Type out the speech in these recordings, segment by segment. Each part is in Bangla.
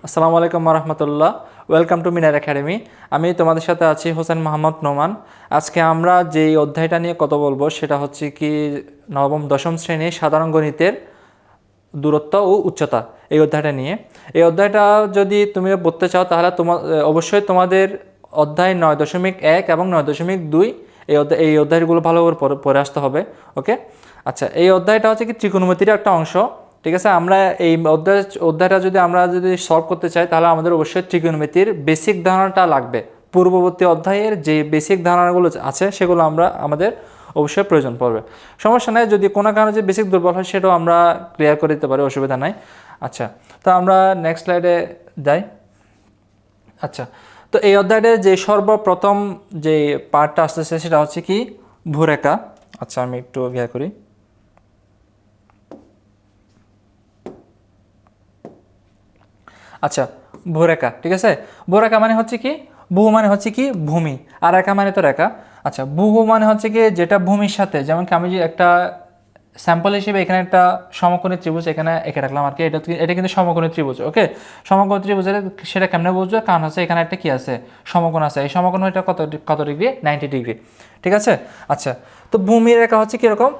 আসসালামু আলাইকুম রহমতুল্লাহ। Welcome to Minar academy. আমি তোমাদের সাথে আছি হোসেন মোহাম্মদ নোমান। আজকে আমরা যেই অধ্যায়টা নিয়ে কথা বলবো সেটা হচ্ছে কি নবম দশম শ্রেণীর সাধারণ গণিতের দূরত্ব ও উচ্চতা, এই অধ্যায়টা নিয়ে। এই অধ্যায়টা যদি তুমি পড়তে চাও তাহলে অবশ্যই তোমাদের অধ্যায় 9.1 এবং 9.2 এই অধ্যায়গুলো ভালো করে পড়ে আসতে হবে। ওকে, আচ্ছা, এই অধ্যায়টা হচ্ছে কি ত্রিকোণমিতির একটা অংশ। ঠিক আছে, আমরা এই অধ্যায়টা যদি সলভ করতে চাই তাহলে আমাদের অবশ্যই ত্রিকোণমিতির বেসিক ধারণাটা লাগবে। পূর্ববর্তী অধ্যায়ের যে বেসিক ধারণাগুলো আছে সেগুলো আমাদের অবশ্যই প্রয়োজন পড়বে। সমস্যা নাই, যদি কোনো কারণে যে বেসিক দুর্বল হয় সেটাও আমরা ক্লিয়ার করে দিতে পারি, অসুবিধা নাই। আচ্ছা, তো আমরা নেক্সট স্লাইডে যাই। আচ্ছা, তো এই অধ্যায়ের যে সর্বপ্রথম যে পার্টটা আসতেছে সেটা হচ্ছে কি ভূরেখা। আচ্ছা, আমি একটু করি। আচ্ছা, ভূরেখা, ঠিক আছে। ভূরেখা মানে হচ্ছে কি, ভূ মানে হচ্ছে কি ভূমি, আর রেখা মানে তো রেখা। আচ্ছা, ভূ মানে হচ্ছে কি যেটা ভূমির সাথে, যেমন কি আমি যে একটা স্যাম্পল হিসেবে এখানে একটা সমকোণী ত্রিভুজ এখানে এঁকে রাখলাম আর কি। এটা কিন্তু সমকোণী ত্রিভুজ। ওকে, সমকোণী ত্রিভুজের সেটা কেমনে বুঝবে, কারণ হচ্ছে এখানে একটা কি আছে, সমকোণ আছে। এই সমকোণ এটা কত ডিগ্রি, 90 ডিগ্রি, ঠিক আছে। আচ্ছা, তো ভূমির রেখা হচ্ছে কীরকম,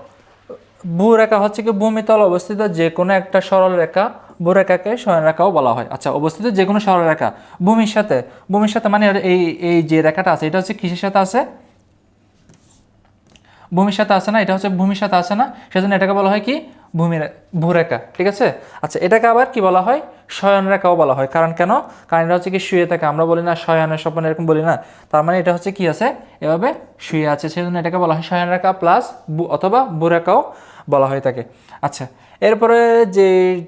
ভূরেখা হচ্ছে কি ভূমিতল অবস্থিত যে কোনো একটা সরল রেখা, ভূরেখাকে সরলরেখাও বলা হয়। আচ্ছা, অবস্থিত যে কোনো সরলরেখা ভূমির সাথে মানে এই এই যে রেখাটা আছে এটা হচ্ছে কিসের সাথে আছে, ভূমির সাথে আছে না, এটা হচ্ছে ভূমির সাথে আছে না, সেজন্য এটাকে বলা হয় কি ভূরেখা, ঠিক আছে। আচ্ছা, এটাকে আবার কি বলা হয়, শয়ন রেখাও বলা হয়। কারণ কেন, কারণ এটা হচ্ছে কি শুয়ে থাকে, আমরা বলি না শয়নের স্বপ্ন, এরকম বলি না। তার মানে এটা হচ্ছে কি আছে, এভাবে শুয়ে আছে, সেজন্য এটাকে বলা হয় শয়ন রেখা প্লাস অথবা ভূরেখাও বলা হয়ে থাকে। আচ্ছা, এরপরে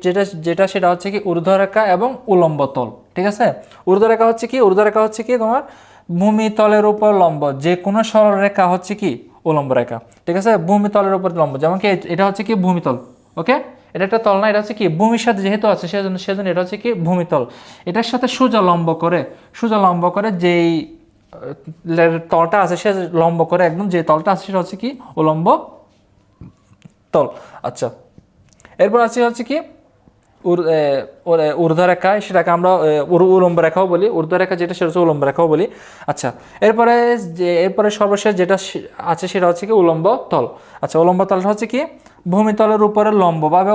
যেটা যেটা সেটা হচ্ছে কি ঊর্ধ্বরেখা এবং উলম্ব তল, ঠিক আছে। ঊর্ধ্বরেখা হচ্ছে কি তোমার ভূমিতলের উপর লম্ব যে কোনো সরল রেখা হচ্ছে কি উলম্ব রেখা, ঠিক আছে। ভূমিতলের উপর লম্ব, যেমন কি এটা হচ্ছে কি ভূমিতল। ওকে, এটা একটা তল না, এটা হচ্ছে কি ভূমির সাথে যেহেতু আছে সেজন্য এটা হচ্ছে কি ভূমিতল। এটার সাথে সোজা লম্ব করে যেই তলটা আছে, সে লম্ব করে একদম যে তলটা আছে সেটা হচ্ছে কি উলম্ব তল। আচ্ছা, এরপর আছে হচ্ছে কি ঊর্ধ্বরেখা, সেটাকে আমরা উলম্ব রেখাও বলি। ঊর্ধ্বরেখা যেটা সেটা হচ্ছে উলম্ব রেখাও বলি। আচ্ছা, এরপরে সর্বশেষ যেটা আছে সেটা হচ্ছে কি উলম্ব তল। আচ্ছা, উলম্ব তলটা হচ্ছে কি ভূমিতলের উপরে লম্বভাবে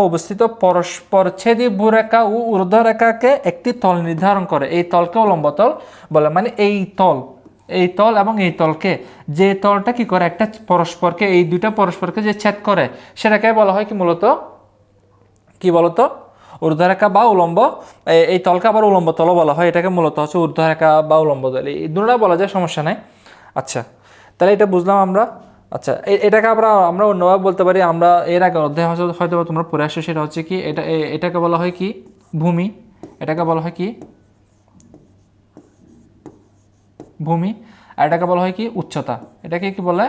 অবস্থিত, পরস্পরচ্ছেদী ভূরেখা ও ঊর্ধ্বরেখাকে একটি তল নির্ধারণ করে, এই তলকে উলম্ব তল বলে। মানে এই তল এবং এই তলকে, যে তলটা কি করে একটা পরস্পরকে, এই দুইটা পরস্পরকে যে ছেদ করে সেটাকে বলা হয় কি মূলত কি বলতো ঊর্ধ্বরেখা বা উলম্ব। এই তলকে আবার উলম্ব তলও বলা হয়, এটাকে মূলত হচ্ছে ঊর্ধ্বরেখা বা উলম্ব তল, এই দুটোটা বলা যায়, সমস্যা নাই। আচ্ছা, তাহলে এটা বুঝলাম আমরা। আচ্ছা, এটাকে আমরা অন্যভাবে বলতে পারি, আমরা এর আগে অধ্যায় হয়তো তোমরা পড়ে আসছো, সেটা হচ্ছে কি এটাকে বলা হয় কি ভূমি, এটাকে বলা হয় কি ভূমি, আর এটাকে বলা হয় কি উচ্চতা, এটাকে কি বলে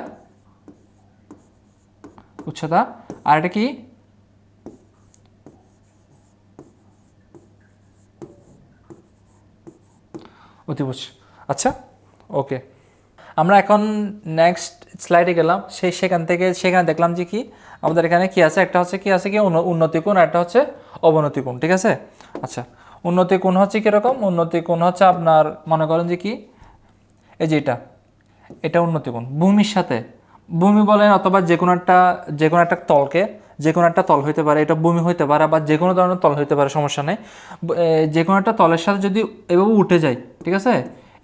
উচ্চতা, আর এটা কি অতিভুজ। আচ্ছা, ওকে, আমরা এখন নেক্সট স্লাইডে গেলাম। সেখানে দেখলাম যে কি আমাদের এখানে কি আছে, একটা হচ্ছে কি আছে কি উন্নতি কোণ, আর একটা হচ্ছে অবনতি কোণ, ঠিক আছে। আচ্ছা, উন্নতি কোণ হচ্ছে কীরকম, উন্নতি কোণ হচ্ছে আপনার মনে করেন যে কি এই যে এটা উন্নতি কোণ ভূমির সাথে, ভূমি বলেন অথবা যে কোনো একটা তলকে, যে কোনো একটা তল হইতে পারে, এটা ভূমি হইতে পারে বা যে কোনো ধরনের তল হইতে পারে, সমস্যা নেই। যে কোনো একটা তলের সাথে যদি এভাবে উঠে যায়, ঠিক আছে,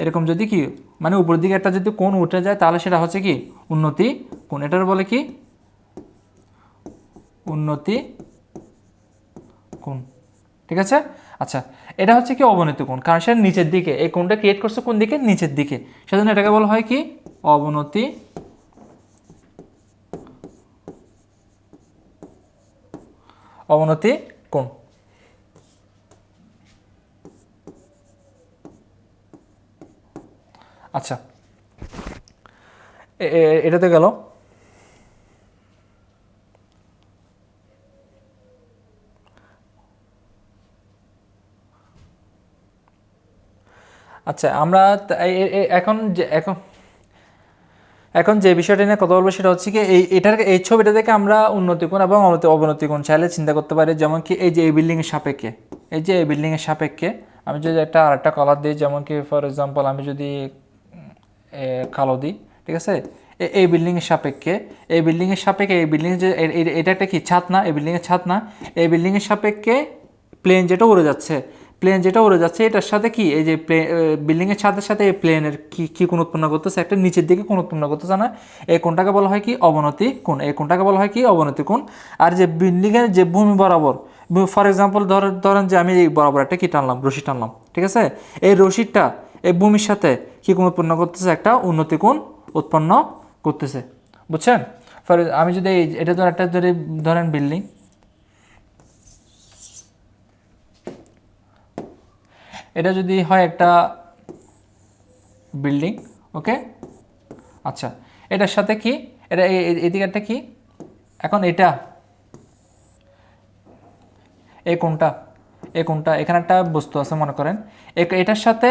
এরকম যদি কি মানে উপরের দিকে একটা যদি কোণ উঠে যায় তাহলে সেটা হচ্ছে কি উন্নতি কোণ, এটার বলে কি উন্নতি কোণ, ঠিক আছে। আচ্ছা, এটা হচ্ছে কি অবনতি কোণ, কারণ সেটা নিচের দিকে, এই কোণটা ক্রিয়েট করছে কোন দিকে, নিচের দিকে, সেজন্য এটাকে বলা হয় কি অবনতি অবনতি কোণ। আচ্ছা, এটাতে গেল। আচ্ছা, আমরা এখন এখন যে বিষয়টা নিয়ে কথা বলবো সেটা হচ্ছে কি এই ছবিটা থেকে আমরা উন্নতি কোণ এবং অবনতি কোণ চাইলে চিন্তা করতে পারি। যেমন কি এই যে এই বিল্ডিংয়ের সাপেক্ষে, এই যে এই বিল্ডিংয়ের সাপেক্ষে আমি যদি আরেকটা কালার দিই, যেমন কি ফর এক্সাম্পল আমি যদি কালো দিই, ঠিক আছে, এই বিল্ডিংয়ের সাপেক্ষে, এই বিল্ডিংয়ের সাপেক্ষে, এই বিল্ডিং যে এটা একটা কি ছাদ না, এই বিল্ডিংয়ের ছাদ না, এই বিল্ডিংয়ের সাপেক্ষে প্লেন যেটা উড়ে যাচ্ছে, প্লেন যেটা উড়ে যাচ্ছে এটার সাথে কি এই যে বিল্ডিংয়ের ছাদের সাথে এই প্লেনের কি কোণ উৎপন্ন করতেছে, একটা নিচের দিকে কোণ উৎপন্ন করতেছে না, এই কোণটাকে বলা হয় কি অবনতি কোণ, এই কোণটাকে বলা হয় কি অবনতি কোণ। আর যে বিল্ডিংয়ের যে ভূমি বরাবর, ফর এক্সাম্পল ধরেন যে আমি এই বরাবর একটা কি টানলাম, রশি টানলাম, ঠিক আছে, এই রশিটা এই ভূমির সাথে কি কোণ উৎপন্ন করতেছে, একটা উন্নতি কোণ উৎপন্ন করতেছে, বুঝছেন। আমি যদি এটা একটা যদি ধরেন বিল্ডিং, এটা যদি হয় একটা বিল্ডিং, ওকে, আচ্ছা, এটার সাথে কি এটা এদিকে একটা কি, এখন এটা এই কোণটা এখানে একটা বস্তু আছে মনে করেন, এটার সাথে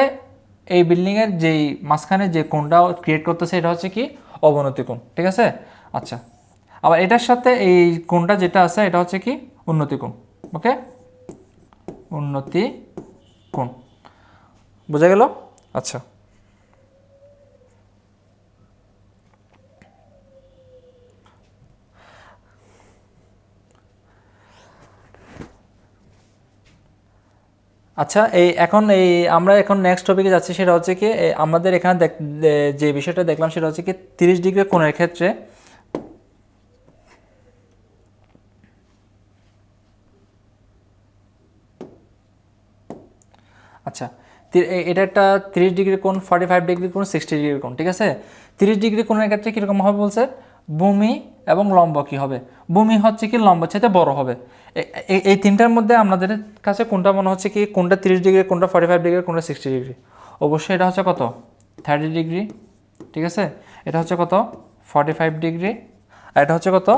এই বিল্ডিংয়ের যেই মাঝখানে যে কোণটা ক্রিয়েট করতেছে এটা হচ্ছে কি অবনতি কোণ, ঠিক আছে। আচ্ছা, আবার এটার সাথে এই কোণটা যেটা আছে এটা হচ্ছে কি উন্নতি কোণ, ওকে, উন্নতি কোণ, বোঝা গেল। আচ্ছা, আচ্ছা, আমরা এখন নেক্সট টপিকে যাচ্ছি, সেটা হচ্ছে কি আমাদের এখানে যে বিষয়টা দেখলাম সেটা হচ্ছে কি 30 ডিগ্রি কোণের ক্ষেত্রে, আচ্ছা, এটা একটা 30 ডিগ্রি কোণ, 45 ডিগ্রি কোণ, 60 ডিগ্রি কোণ, ঠিক আছে। 30 ডিগ্রি কোণের ক্ষেত্রে কীরকম হবে বলছে, ভূমি এবং লম্ব কি হবে, ভূমি হচ্ছে কি লম্ব চাইতে বড় হবে। এই তিনটার মধ্যে আপনাদের কাছে কোনটা মনে হচ্ছে কি, কোনটা 30 ডিগ্রি, কোনটা 45 ডিগ্রি, কোনটা 60 ডিগ্রি? অবশ্যই এটা হচ্ছে কত 30 ডিগ্রি, ঠিক আছে, এটা হচ্ছে কত 45 ডিগ্রি, আর এটা হচ্ছে কত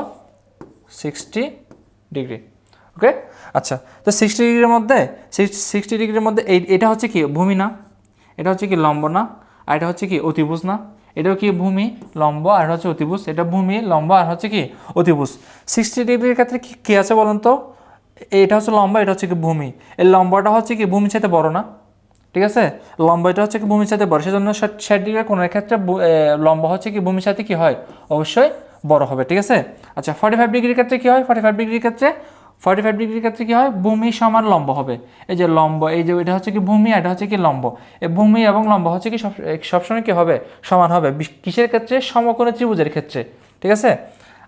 60 ডিগ্রি, ওকে। আচ্ছা, তো 60 ডিগ্রির মধ্যে 60 ডিগ্রির মধ্যে এটা হচ্ছে কি ভূমি না, এটা হচ্ছে কি লম্ব না, আর এটা হচ্ছে কি অতিভুজ না, এটাও কি ভূমি লম্ব আর হচ্ছে অতিভুজ, এটা ভূমি লম্ব আর হচ্ছে কি অতিভুজ। 60 ডিগ্রির ক্ষেত্রে কি আছে বলুন তো, এটা হচ্ছে লম্ব, এটা হচ্ছে কি ভূমি, এই লম্বটা হচ্ছে কি ভূমির সাথে বড় না, ঠিক আছে, লম্ব এটা হচ্ছে কি ভূমির সাথে বড়, সেজন্য 60 ডিগ্রি কোণের ক্ষেত্রে লম্ব হচ্ছে কি ভূমির সাথে কি হয় অবশ্যই বড় হবে, ঠিক আছে। আচ্ছা, 45 ডিগ্রির ক্ষেত্রে কি হয়, 45 ডিগ্রির ক্ষেত্রে কি হয়, ভূমি সমান লম্ব হবে, এই যে লম্ব, এই যে এটা হচ্ছে কি ভূমি, এটা হচ্ছে কি লম্ব, এই ভূমি এবং লম্ব হচ্ছে কি সবসময় কি হবে সমান হবে, কিসের ক্ষেত্রে, সমকোণী ত্রিভুজের ক্ষেত্রে, ঠিক আছে।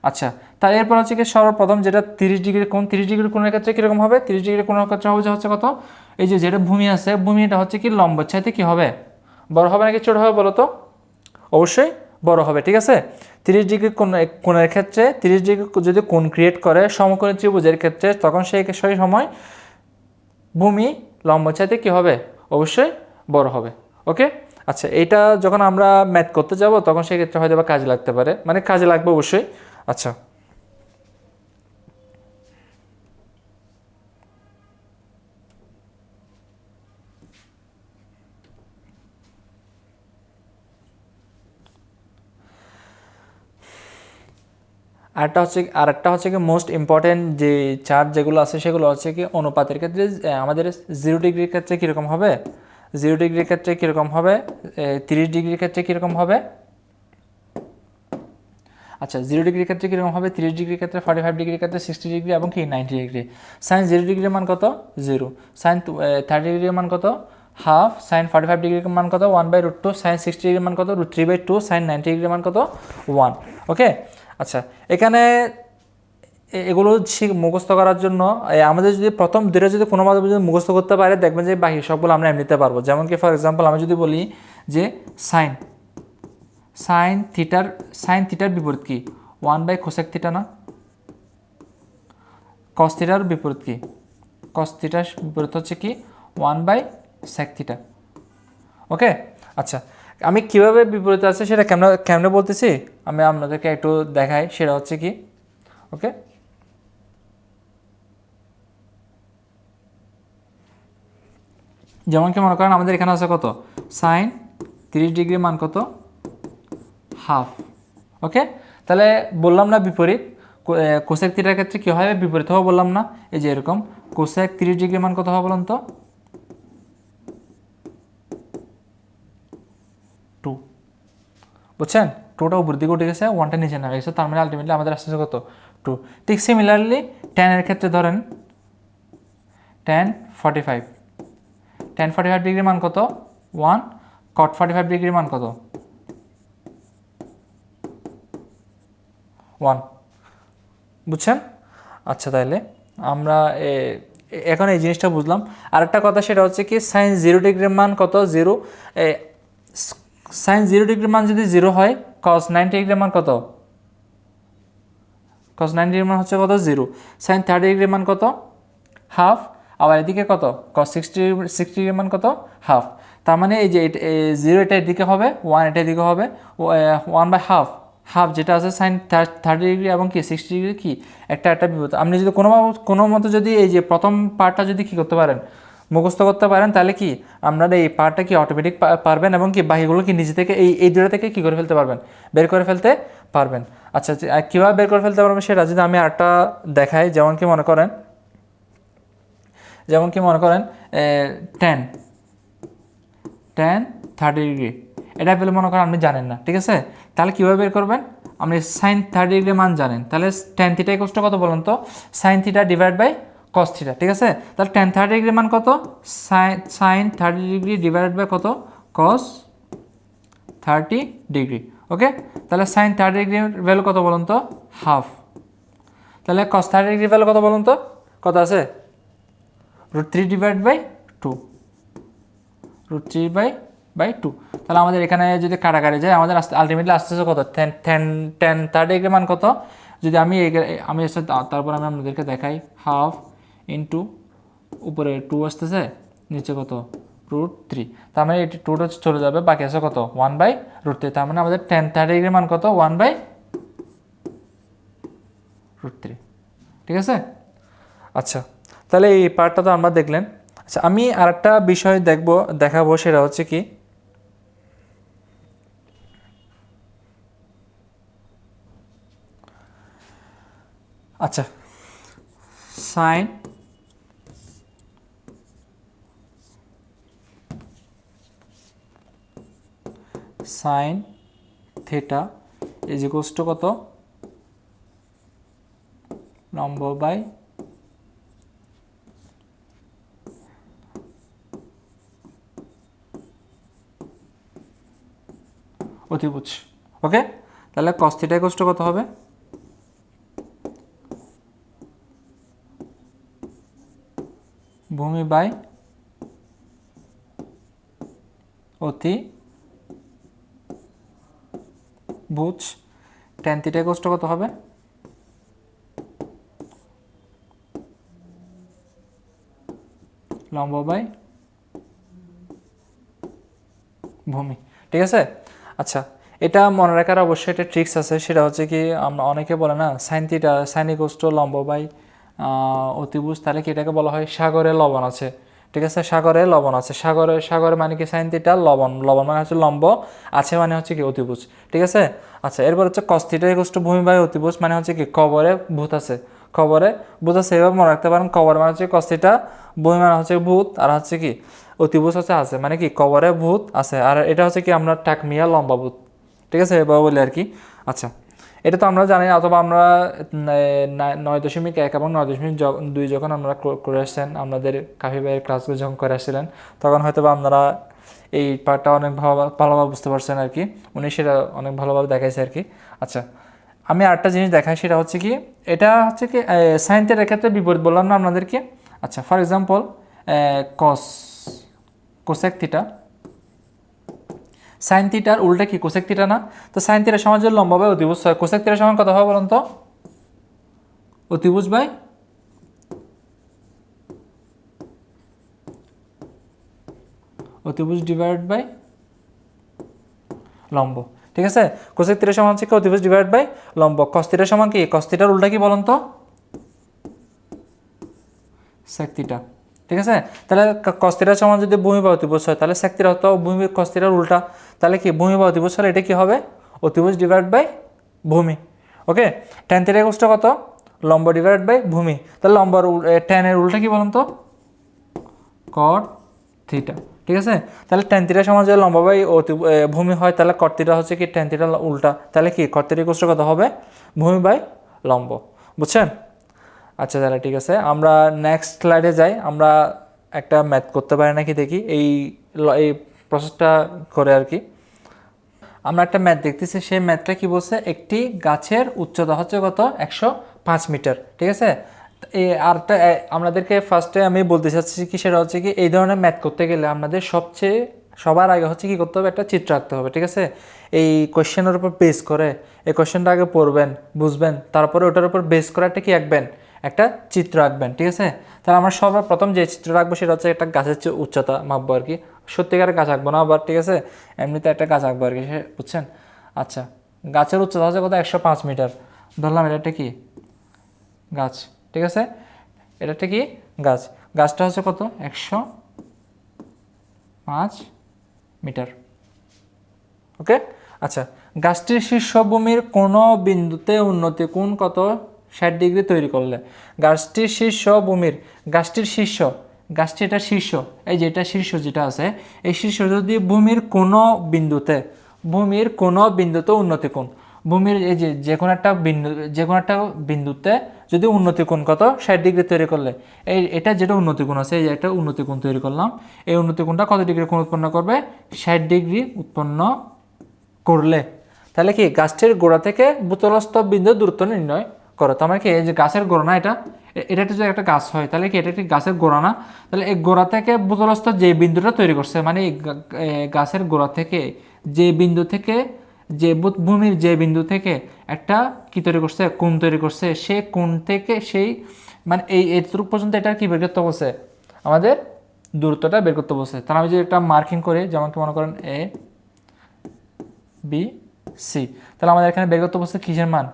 আচ্ছা, তাই এরপর হচ্ছে কি সর্বপ্রথম যেটা 30 ডিগ্রি কোণ, 30 ডিগ্রি কোণের ক্ষেত্রে কীরকম হবে, 30 ডিগ্রি কোণের ক্ষেত্রে হবে যে হচ্ছে কত, এই যে যেটা ভূমি আছে, ভূমিটা হচ্ছে কি লম্ব চাইতে কি হবে বড় হবে নাকি ছোট হবে বলো তো, অবশ্যই বড় হবে, ঠিক আছে। 30 ডিগ্রি কোণের ক্ষেত্রে 30 ডিগ্রি যদি কোণ ক্রিয়েট করে সমকোণী ত্রিভুজের ক্ষেত্রে, তখন সেই সময় ভূমি লম্ব চাইতে কি হবে অবশ্যই বড় হবে, ওকে। আচ্ছা, এটা যখন আমরা ম্যাথ করতে যাব তখন সেক্ষেত্রে হয়তো বা কাজে লাগতে পারে, মানে কাজে লাগবে অবশ্যই। আচ্ছা, আরেকটা হচ্ছে কি মোস্ট ইম্পর্টেন্ট যে চার্ট যেগুলো আছে সেগুলো হচ্ছে কি অনুপাতের ক্ষেত্রে আমাদের 0 ডিগ্রির ক্ষেত্রে কীরকম হবে, 0 ডিগ্রির ক্ষেত্রে কীরকম হবে, 30 ডিগ্রির ক্ষেত্রে কীরকম হবে। আচ্ছা, 0 ডিগ্রির ক্ষেত্রে কীরকম হবে, 30 ডিগ্রির ক্ষেত্রে, 45 ডিগ্রির ক্ষেত্রে, 60 ডিগ্রি এবং কি 90 ডিগ্রি। সাইন 0 ডিগ্রির মান কত 0, সাইন 30 ডিগ্রির মান কত হাফ, সাইন 45 ডিগ্রির মান কত 1/√2, সাইন 60 ডিগ্রির মান কত √3/2, সাইন 90 ডিগ্রির মান কত 1, ওকে। আচ্ছা, এখানে এগুলো মুখস্থ করার জন্য আমাদের যদি প্রথম দুটো যদি কোনোভাবে যদি মুখস্থ করতে পারে, দেখবেন যে বাকি সবগুলো আমরা এমনিতে পারবো। যেমন কি ফর এক্সাম্পল আমি যদি বলি যে সাইন থিটার বিপরীত কি 1/cosec থিটা না, কস থিটার বিপরীত কি, কস থিটার বিপরীত হচ্ছে কি 1/sec থিটা, ওকে। আচ্ছা, আমি কিভাবে বিপরীত আছে সেটা কেমনে বলতেছি আমি আপনাদেরকে একটু দেখাই, সেটা হচ্ছে কি, ওকে। যেমন কি মনে করেন আমাদের এখানে আছে কত সাইন 30 ডিগ্রি মান কত হাফ, ওকে, তাহলে বললাম না বিপরীত, কোসেক থিটার ক্ষেত্রে কী হবে, বিপরীত হবে বললাম না। এই যে এরকম কোসেক 30 ডিগ্রি মান কত হবে বলুন তো, 2। বুঝছেন, 2টা উপর দিকে উঠে গেছে, 1টা নিচে নামে গেছে, তার মানে আলটিমেটলি আমাদের আসতেছে কত, 2। ঠিক সিমিলারলি ট্যানের ক্ষেত্রে ধরেন tan 45, tan 45 ডিগ্রি মান কত, 1, cot 45 ডিগ্রি মান কত, 1। বুঝছেন? আচ্ছা, তাহলে আমরা এখন এই জিনিসটা বুঝলাম। আরেকটা কথা সেটা হচ্ছে কি সাইন 0 ডিগ্রির মান কত, 0। সাইন 0 ডিগ্রির মান যদি 0 হয়, cos 90 ডিগ্রির মান কত, cos 90 ডিগ্রির মান হচ্ছে কত, 0। সাইন 30 ডিগ্রির মান কত, হাফ। আবার এদিকে কত, cos 60 ডিগ্রির মান কত, হাফ। তার মানে এই যে 0 এটা এদিকে হবে, 1 এটা এদিকে হবে, 1/2, হাফ যেটা আছে সাইন 30 ডিগ্রি এবং কি 60 ডিগ্রি কি একটা বিপরীত। আপনি যদি কোনো মতো যদি এই যে প্রথম পার্টটা যদি কী করতে পারেন, মুখস্থ করতে পারেন, তাহলে কি আপনারা এই পার্টটা কি অটোমেটিক পারবেন এবং কি বাকিগুলো কি নিজে থেকে এই দুটো থেকে কী করে ফেলতে পারবেন, বের করে ফেলতে পারবেন। আচ্ছা, কীভাবে বের করে ফেলতে পারবেন সেটা যদি আমি আরেকটা দেখাই, যেমন কি মনে করেন tan 30 ডিগ্রি, এটা পেলে মনে করেন আপনি জানেন না, ঠিক আছে, তাহলে কীভাবে বের করবেন, আপনি সাইন 30 ডিগ্রি মান জানেন, তাহলে tan থিটা ইকুয়াল টু কত বলুন তো, sine theta divide by cos theta, ঠিক আছে। তাহলে tan 30 ডিগ্রি মান কত, সাইন 30 ডিগ্রি ডিভাইড বাই কত, cos 30 ডিগ্রি। ওকে, তাহলে সাইন 30 ডিগ্রির ভ্যালু কত বলুন তো, হাফ। তাহলে cos 30 ডিগ্রির ভ্যালু কত বলুন তো, কত আছে, √3 ডিভাইড বাই 2, √3 বাই 2। তাহলে আমাদের এখানে যদি কাটাকাটি যায়, আমাদের আলটিমেটলি আসতেছে কত, tan 30 ডিগ্রি মান কত, যদি আমি তারপর আমি আপনাদেরকে দেখাই, হাফ ইন্টু উপরে 2 আসতেছে, নিচে কত, √3। তার মানে এটি 2টা চলে যাবে, বাকি আছে কত, 1/√3। তার মানে আমাদের tan 30 ডিগ্রি মান কত, 1/√3, ঠিক আছে। আচ্ছা, তাহলে এই পার্টটা তো আমরা দেখলেন। আচ্ছা, আমি আরেকটা বিষয় দেখাবো, সেটা হচ্ছে কি, আচ্ছা sine theta is equals two কত, লম্ব বাই অতিভুজ। ওকে, তাহলে cos থিটা ইকুয়ালস টু কত হবে, ভূমি বাই অতিভুজ। tan থিটা ইকুয়ালস টু কত হবে, লম্ব বাই ভূমি, ঠিক আছে। আচ্ছা, এটা মনে রাখার অবশ্যই একটা ট্রিক্স আছে, সেটা হচ্ছে কি, আমরা অনেকে বলে না sine theta sine equals to লম্ব বাই অতিভুজ, তাহলে কি এটাকে বলা হয় সাগরে লবণ আছে, ঠিক আছে, সাগরে লবণ আছে, সাগরে মানে কি সাইন থিটা, লবণ মানে হচ্ছে লম্ব, আছে মানে হচ্ছে কি অতিভুজ, ঠিক আছে। আচ্ছা, এরপর হচ্ছে cos থিটা ইকুয়ালস টু ভূমি বাই অতিভুজ, মানে হচ্ছে কি কবরে ভূত আছে, এভাবে মনে রাখতে পারেন, কবর মানে হচ্ছে cos থিটা, ভূমি মানে হচ্ছে ভূত, আর হচ্ছে কি অতিভুজ হচ্ছে আছে, মানে কি কবরে ভূত আছে, আর এটা হচ্ছে কি আমরা টাকমিয়া লম্বা ভূত, ঠিক আছে, এভাবে বলি আর কি। আচ্ছা, এটা তো আমরা জানি, অথবা আমরা 9.1 এবং 9.2 যখন আমরা করে আসছেন, আপনাদের কাফি ভাইয়ের ক্লাসগুলো যখন করে আসছিলেন, তখন হয়তো বা আপনারা এই পার্টটা অনেক ভালোভাবে বুঝতে পারছেন আর কি, উনি সেটা অনেক ভালোভাবে দেখাইছে আর কি। আচ্ছা, আমি আরেকটা জিনিস দেখাই, সেটা হচ্ছে কি, এটা হচ্ছে কি সাইন থিটার ক্ষেত্রে বিপরীত বললাম না আপনাদেরকে। আচ্ছা, for example cosec theta, sine থিটার উল্টা কি কোসেক থিটা না, তো সাইন থিটার সমান যদি লম্ব বাই অতিভুজ হয়, কোসেক থিটার সমান কত হবে বলুন তো, অতিভুজ বাই অতিভুজ ডিভাইড বাই লম্ব, ঠিক আছে। কোসেক থিটার সমান হচ্ছে কি অতিভুজ ডিভাইড বাই লম্ব। কস থিটার সমান কি, কস থিটার উল্টা কি বলুন তো, সেক থিটা, ঠিক আছে। তাহলে cos থিটার সমান যদি ভূমি বা অতিভুজ হয়, তাহলে sec থিটা হতো ভূমি cos থিটার উল্টা, তাহলে কি ভূমি বা অতিভুজ হলে এটা কি হবে, অতিভুজ ডিভাইড বাই ভূমি। ওকে, ট্যান থিটা ইকুয়ালস টু কত? লম্ব ডিভাইডেড বাই ভূমি। তাহলে লম্বর ট্যানের উল্টা কি বলুন তো? কট থিটা। ঠিক আছে, তাহলে ট্যান থিটা সমান যদি লম্ব বাই ভূমি হয়, তাহলে কট থিটা হচ্ছে কি ট্যান থিটা উল্টা। তাহলে কি কট থিটা ইকুয়ালস টু কত হবে? ভূমি বাই লম্ব। বুঝছেন? আচ্ছা তাহলে ঠিক আছে, আমরা নেক্সট স্লাইডে যাই। আমরা একটা ম্যাথ করতে পারি নাকি দেখি এই প্রসেসটা করে আর কি। আমরা একটা ম্যাথ দেখতেছি, সেই ম্যাথটা কি বলছে? একটি গাছের উচ্চতা হচ্ছে কত? 105 মিটার। ঠিক আছে, এই আরটা আমাদেরকে ফার্স্টে আমি বলতে চাচ্ছি কি, সেটা হচ্ছে কি এই ধরনের ম্যাথ করতে গেলে আপনাদের সবার আগে হচ্ছে কি করতে হবে? একটা চিত্র আঁকতে হবে। ঠিক আছে, এই কোয়েশ্চেনের উপর বেস করে এই কোয়েশ্চেনটা আগে পড়বেন, বুঝবেন, তারপরে ওটার উপর বেস করে একটা কি আঁকবেন? একটা চিত্র আঁকবেন। ঠিক আছে, তাহলে আমরা সর্বপ্রথম যে চিত্রটা আঁকবো সেটা হচ্ছে একটা গাছের উচ্চতা মাপবো আর কি। সত্যিকারের গাছ আঁকবো না আবার, ঠিক আছে, এমনিতে একটা গাছ আঁকবো আর কি, বুঝছেন? আচ্ছা, গাছের উচ্চতা হচ্ছে কত? 105 মিটার ধরলাম। এটা একটা কি গাছ। ঠিক আছে, এটা একটা কি গাছ। গাছটা হচ্ছে কত? 105 মিটার। ওকে, আচ্ছা, গাছটির শীর্ষভূমির কোনো বিন্দুতে উন্নতি কোণ কত 60 ডিগ্রি তৈরি করলে? গাছটির গাছটি এটা শীর্ষ, এই যেটা শীর্ষ যেটা আছে, এই শীর্ষ যদি ভূমির কোনো বিন্দুতে উন্নতি কোণ, ভূমির এই যে কোনো একটা বিন্দুতে যদি উন্নতি কোণ কত 60 ডিগ্রি তৈরি করলে, এটা যেটা উন্নতি কোণ আছে, এই যে একটা উন্নতি কোণ তৈরি করলাম, এই উন্নতি কোণটা কত ডিগ্রি কোণ উৎপন্ন করবে? 60 ডিগ্রি উৎপন্ন করলে তাহলে কি গাছটির গোড়া থেকে ভূতলস্থ বিন্দু দূরত্ব নির্ণয় করো। তার মানে কি এই যে গাছের গোড়া না, এটা যদি একটা গাছ হয় তাহলে কি এটা একটি গাছের গোড়া না? তাহলে এই গোড়া থেকে ভূতলস্থ যে বিন্দুটা তৈরি করছে, মানে এই গাছের গোড়া থেকে যে বিন্দু থেকে, যে ভূমির যে বিন্দু থেকে একটা কি তৈরি করছে? কোণ তৈরি করছে, সে কোণ থেকে সেই মানে এইটুকু পর্যন্ত এটা কি বের করতে বলছে? আমাদের দূরত্বটা বের করতে বলছে। তাহলে আমি যদি একটা মার্কিং করি, যেমন কি মনে করেন এ বি সি, তাহলে আমাদের এখানে বের করতে বলছে কিসের মান?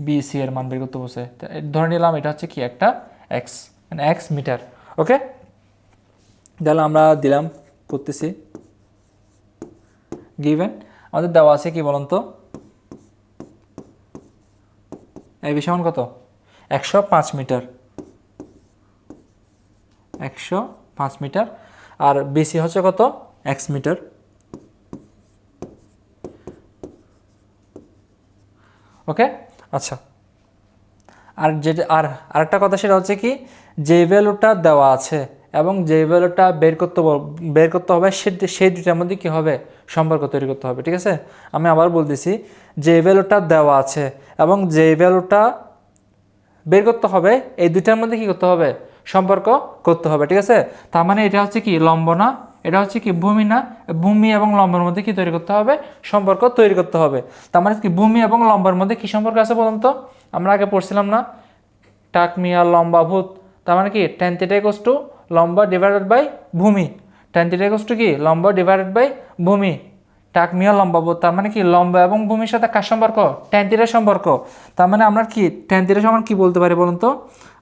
বি সি এর মান বের করতে বলছে। ধরে নিলাম এটা হচ্ছে কি একটা এক্স, মানে এক্স মিটার। ওকে, তাহলে আমরা দিলাম, করতেছি গিভেন আমাদের দেওয়া আছে কি বলুন তো? এই বি সমান কত? 105 মিটার, 105 মিটার। আর বিসি হচ্ছে কত? X metre. ওকে, আচ্ছা, আর যেটা আরেকটা কথা সেটা হচ্ছে কি, যে ভ্যালুটা দেওয়া আছে এবং যে ভ্যালুটা বের করতে হবে সেই দুটার মধ্যে কী হবে? সম্পর্ক তৈরি করতে হবে। ঠিক আছে, আমি আবার বলতেছি, যে ভ্যালুটা দেওয়া আছে এবং যে ভ্যালুটা বের করতে হবে, এই দুটার মধ্যে কী করতে হবে? সম্পর্ক করতে হবে। ঠিক আছে, তার মানে এটা হচ্ছে কি লম্ব না, এটা হচ্ছে কি ভূমি না? ভূমি এবং লম্বের মধ্যে কি তৈরি করতে হবে? সম্পর্ক তৈরি করতে হবে। তার মানে কি ভূমি এবং লম্বের মধ্যে কি সম্পর্ক আছে বলুন তো? আমরা আগে পড়ছিলাম না, টাক মিয়া লম্বা ভূত। তার মানে কি ট্যান থিটা ইকুয়ালস টু লম্বা ডিভাইডেড বাই ভূমি। ট্যান থিটা ইকুয়ালস টু কি লম্বা ডিভাইডেড বাই ভূমি। টাক মিয়া লম্বা ভূত, তার মানে কি লম্বা এবং ভূমির সাথে কার সম্পর্ক? ট্যান থিটার সম্পর্ক। তার মানে আমরা কি ট্যান থিটা সমান কি বলতে পারি বলুন তো?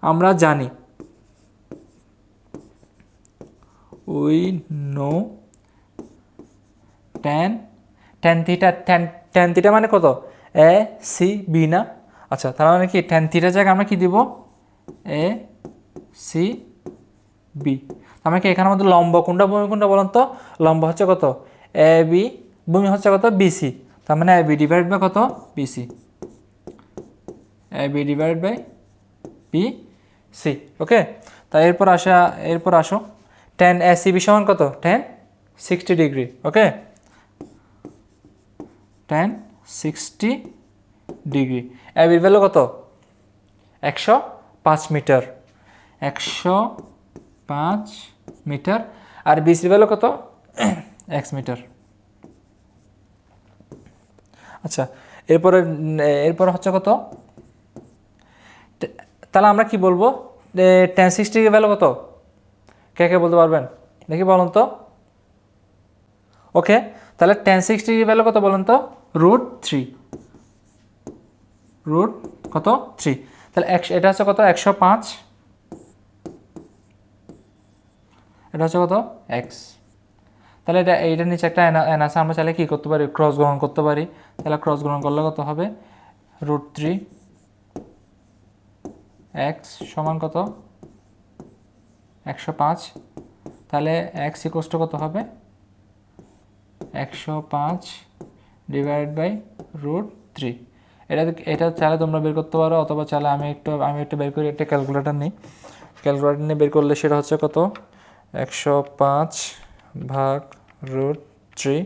আমরা জানি, উই নো ট্যান থিটা মানে কত? এ সি বি না? আচ্ছা, তার মানে কি ট্যান থিটার জায়গায় আমরা কি দিব? A C B. তার মানে কি এখানের মধ্যে লম্ব কোনটা ভূমি কোনটা বলুন তো? লম্ব হচ্ছে কত? এ বি, ভূমি হচ্ছে কত? বিসি। তার মানে এ বি ডিভাইড বাই কত? BC. A B divide by B C. Okay, তা এরপর আসো ট্যান এ সি বি সমান কত? Tan 60 degree. Okay, tan 60 degree. A বির ভ্যালু কত? 105 মিটার, 105 মিটার। আর বিসির ভ্যালু কত? X metre. আচ্ছা, এরপর হচ্ছে কত? তাহলে আমরা কি বলবো? ট্যান 60 ডিগ্রি ভ্যালু কত? কে বলতে পারবেন দেখি বলুন তো? ওকে, তাহলে ট্যান 60 ডিগ্রি ভ্যালু কত বলুন তো? √3, √3। তাহলে এটা হচ্ছে কত? 105, এটা হচ্ছে কত? এক্স। তাহলে এইটার নিচে একটা এন আছে, আমরা চাইলে কী করতে পারি? ক্রস গ্রহণ করতে পারি। তাহলে ক্রস গ্রহণ করলে কত হবে? √3 এক্স সমান কত 105, তাহলে এক্স ইকুয়ালস টু কত হবে 105 ডিভাইড বাই √3। এটা চাইলে তোমরা বের করতে পারো, অথবা চাইলে আমি একটু বের করি, একটা ক্যালকুলেটর নিই। ক্যালকুলেটর নিয়ে বের করলে সেটা হচ্ছে কত 105 ভাগ √3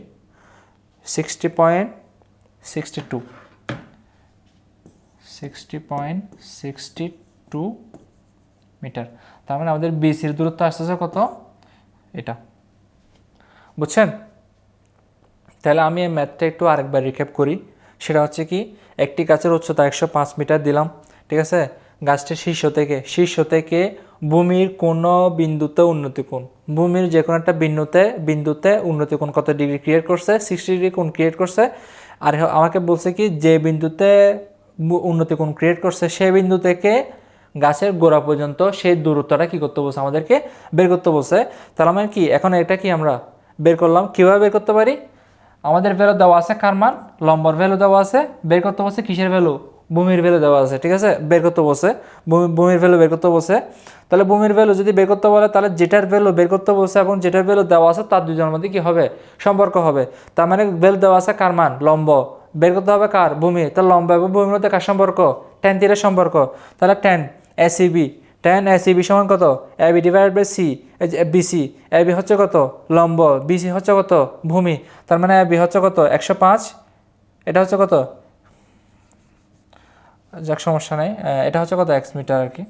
60.62 মিটার। তার মানে আমাদের বিসির দূরত্ব আসতেছে কত এটা, বুঝছেন? তাহলে আমি এই ম্যাথটা একটু আরেকবার রিক্যাপ করি। সেটা হচ্ছে কি, একটি গাছের উচ্চতা 105 মিটার দিলাম, ঠিক আছে। গাছটির শীর্ষ থেকে ভূমির কোনো বিন্দুতে উন্নতি কোণ, ভূমির যে কোনো একটা বিন্দুতে উন্নতি কোণ কত ডিগ্রি ক্রিয়েট করছে, 60 ডিগ্রি কোণ ক্রিয়েট করছে। আর আমাকে বলছে কি, যে বিন্দুতে উন্নতি কোণ ক্রিয়েট করছে সেই বিন্দু থেকে গাছের গোড়া পর্যন্ত সেই দূরত্বটা কী করতে বলছে, আমাদেরকে বের করতে বলছে। তাহলে আমার কি এখন এটা কি আমরা বের করলাম, কীভাবে বের করতে পারি? আমাদের ভ্যালু দেওয়া আছে কার মান, লম্বর ভ্যালু দেওয়া আছে, বের করতে বলছে কিসের ভ্যালু, ভূমির ভ্যালু দেওয়া আছে, ঠিক আছে। বের করতে বলছে ভূমির ভ্যালু বের করতে বলছে। তাহলে ভূমির ভ্যালু যদি বের করতে বলে, তাহলে যেটার ভ্যালু বের করতে বলছে এবং যেটার ভ্যালু দেওয়া আছে তার দুজনের মধ্যে কি হবে, সম্পর্ক হবে। তার মানে ভ্যালু দেওয়া আছে কার মান, লম্ব, বের করতে হবে কার, ভূমি। তাহলে লম্ব এবং ভূমির মধ্যে কার সম্পর্ক, tan θ সম্পর্ক। তাহলে tan ACB সমান কত, AB divide by C, BC, AB হচ্ছে কত লম্ব, BC হচ্ছে কত ভূমি। তার মানে AB হচ্ছে কত 105, এটা হচ্ছে কত, যাক সমস্যা নাই, এটা হচ্ছে কত x মিটার আর কি,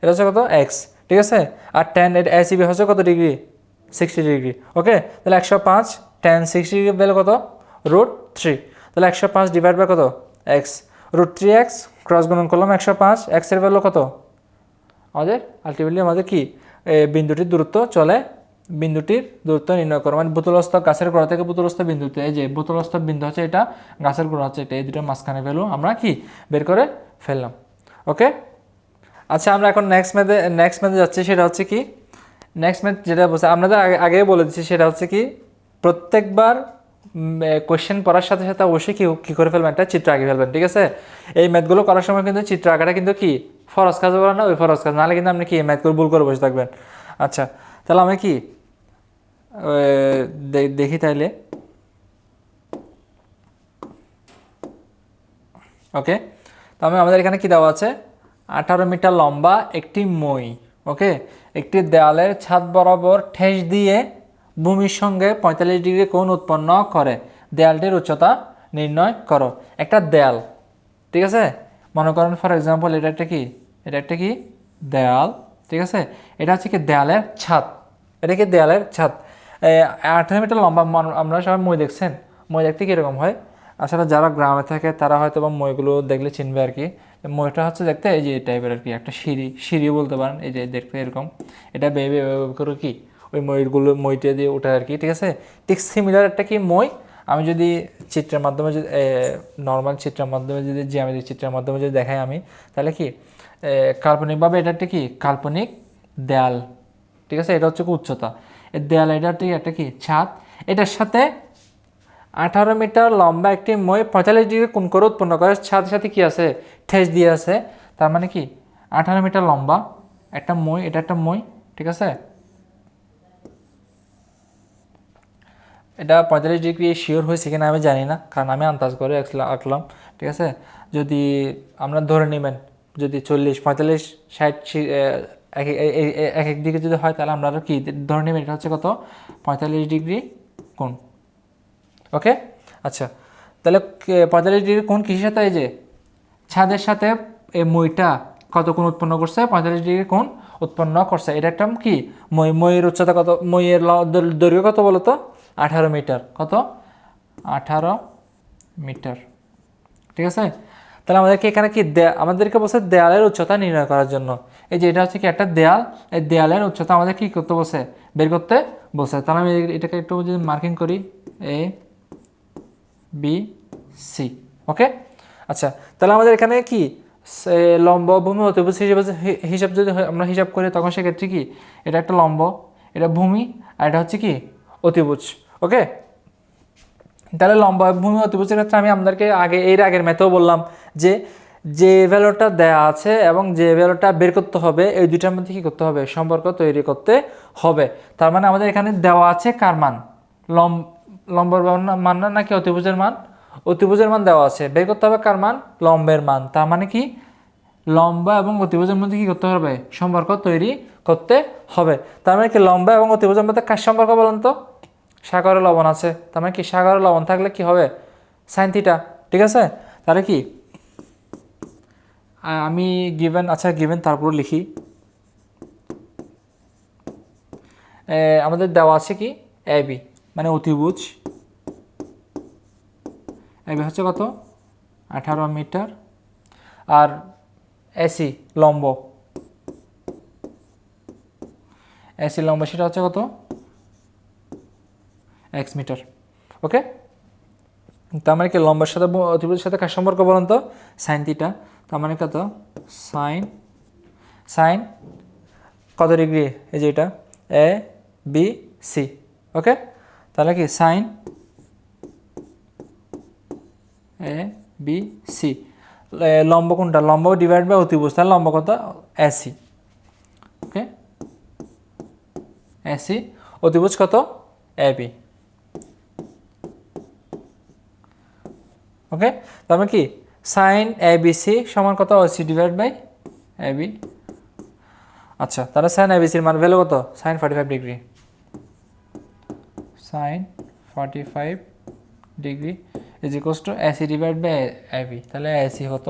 এটা হচ্ছে কত x, ঠিক আছে। আর tan ACB হচ্ছে কত ডিগ্রি, 60 ডিগ্রি, ওকে। তাহলে 105 tan 60 ডিগ্রি ভ্যালু কত, √3। তাহলে 105 ডিভাইড বাই কত x, √3x, ক্রস গুণন করলাম 105, x এর ভ্যালু কত আমাদের, আলটিমেটলি আমাদের কি বিন্দুটির দূরত্ব চলে, বিন্দুটির দূরত্ব নির্ণয় করো, মানে বোতলস্থ গাছের গোড়া থেকে বোতলস্থ বিন্দুতে, এই যে বোতলস্থ বিন্দু হচ্ছে এটা, গাছের গোড়া হচ্ছে এটা, এই দুটোর মাঝখানে ভ্যালু আমরা কি বের করে ফেললাম, ওকে। আচ্ছা, আমরা এখন নেক্সট ম্যাথে যাচ্ছি। সেটা হচ্ছে কি, নেক্সট ম্যাথ যেটা বলছে আপনাদের আগে বলে দিচ্ছি, সেটা হচ্ছে কি, প্রত্যেকবার কোয়েশ্চেন পড়ার সাথে সাথে অবশ্যই কী করে ফেলবেন, একটা চিত্র আঁকে ফেলবেন, ঠিক আছে। এই ম্যাথগুলো করার সময় কিন্তু চিত্র আঁকাটা কিন্তু কি ফরজ কাজ বলে না, ওই ফরজ কাজ, নাহলে কিন্তু আপনি কি ম্যাথগুলো ভুল করে বসে থাকবেন। আচ্ছা, তাহলে আমি কি দেখি তাইলে, ওকে। তো আমাদের এখানে কি দেওয়া আছে, 18 মিটার লম্বা একটি মই, ওকে, একটি দেয়ালের ছাদ বরাবর ঠেস দিয়ে ভূমির সঙ্গে 45 ডিগ্রি কোণ উৎপন্ন করে, দেয়ালটির উচ্চতা নির্ণয় করো। একটা দেয়াল, ঠিক আছে, মনে করেন ফর এক্সাম্পল এটা একটা কি দেয়াল, ঠিক আছে। এটা হচ্ছে কি দেয়ালের ছাদ, এটা কি দেয়ালের ছাদ। 18 মিটার লম্বা, আমরা সবাই মই দেখছেন, মই দেখতে কীরকম হয়, আসলে যারা গ্রামে থাকে তারা হয়তো বা মইগুলো দেখলে চিনবে আর কি। মইটা হচ্ছে দেখতে এই যে এই টাইপের আর কি, একটা সিঁড়ি বলতে পারেন, এই যে দেখতে এরকম, এটা বেবে করে কি ওই মইটা দিয়ে ওঠে আর কি, ঠিক আছে। ঠিক সিমিলার একটা কি মই, আমি যদি চিত্রের মাধ্যমে যদি নর্মাল চিত্রের মাধ্যমে যদি জ্যামিতিক চিত্রের মাধ্যমে যদি দেখাই আমি, তাহলে কি কাল্পনিকভাবে এটা একটা কি কাল্পনিক দেয়াল, ঠিক আছে। এটা হচ্ছে কি উচ্চতা, এই দেয়াল, এটা একটা কি ছাদ, এটার সাথে 18 মিটার লম্বা একটি মই 45 ডিগ্রি কোণ করে উৎপন্ন করে, সাথে সাথে কি আছে ঠেস দিয়ে আছে। তার মানে কি 18 মিটার লম্বা একটা মই, এটা একটা মই, ঠিক আছে। এটা 45 ডিগ্রি শিওর হয়েছে কিনা আমি জানি না, কারণ আমি আন্দাজ করে আঁকলাম, ঠিক আছে। যদি আমরা ধরে নেবেন যদি 40, 45, 60 এক এক দিকে যদি হয়, তাহলে আমরা কি ধরে নেবেন, এটা হচ্ছে কত 45 ডিগ্রি কোণ, ওকে। আচ্ছা, তাহলে 45 ডিগ্রি কোণ কিসের সাথে, এই যে ছাদের সাথে এই মইটা কত কোণ উৎপন্ন করছে, 45 ডিগ্রি কোণ উৎপন্ন করছে। এটা একটা কি মইয়ের উচ্চতা কত, মইয়ের দৈর্ঘ্য কত বলো তো 18 মিটার, কত 18 মিটার, ঠিক আছে। তাহলে আমাদেরকে এখানে কি আমাদেরকে বলছে দেয়ালের উচ্চতা নির্ণয় করার জন্য। এই যে এটা হচ্ছে কি একটা দেয়াল, এই দেয়ালের উচ্চতা আমাদের কি করতে বলছে, বের করতে বলছে। তাহলে আমি এটাকে একটু যদি মার্কিং করি ABC, ওকে। আচ্ছা, তাহলে আমাদের এখানে কি লম্ব, ভূমি, অতিভুজ হিসাব যদি আমরা হিসাব করি, তখন সেক্ষেত্রে কি এটা একটা লম্ব, এটা ভূমি, আর এটা হচ্ছে কি অতিভুজ, ওকে। তাহলে লম্বা ভূমি অতিভুজের ক্ষেত্রে আমি আপনাদেরকে এর আগের ম্যাথেও বললাম যে যে ভ্যালুটা দেয়া আছে এবং যে ভ্যালুটা বের করতে হবে এই দুইটার মধ্যে কী করতে হবে, সম্পর্ক তৈরি করতে হবে। তার মানে আমাদের এখানে দেওয়া আছে কার মান, লম্বের মান না নাকি অতিভুজের মান? অতিভুজের মান দেওয়া আছে, বের করতে হবে কার মান, লম্বের মান। তার মানে কি লম্বা এবং অতিভুজের মধ্যে কী করতে হবে, সম্পর্ক তৈরি করতে হবে। তার মানে কি লম্বা এবং অতিভুজের মধ্যে কার সম্পর্ক বলেন তো? সাগরে লবণ আছে, তার মানে কি সাগরে লবণ থাকলে কি হবে, সাইন থিটা। ঠিক আছে, তাহলে কি আমি গিভেন, আচ্ছা গিভেন তারপর লিখি, আমাদের দেওয়া আছে কি এবি মানে অতিভুজ, এবি হচ্ছে কত 18 মিটার, আর এসি লম্ব, এসি লম্ব সেটা হচ্ছে কত এক্স মিটার। ওকে, তার মানে কি লম্বের সাথে অতিভুজের সাথে কার সম্পর্ক বলেন তো, সাইন থিটা। তার মানে কত সাইন, সাইন কত ডিগ্রি, এই যে এটা এ বি সি। ওকে, তাহলে কি সাইন এ বি সি, লম্ব কোনটা, লম্ব ডিভাইড বাই অতিভুজ, তাহলে লম্ব কত এসি। ওকে, এসি, অতিভুজ কত এবি। ওকে, তার মানে কি সাইন এ বি সি সমান কত C divide by A B. আচ্ছা, তাহলে সাইন এ বি সির মান ভ্যালু কত, sine 45 degree, sine 45 degree is equals to AC divide by A B. তাহলে এসি কত,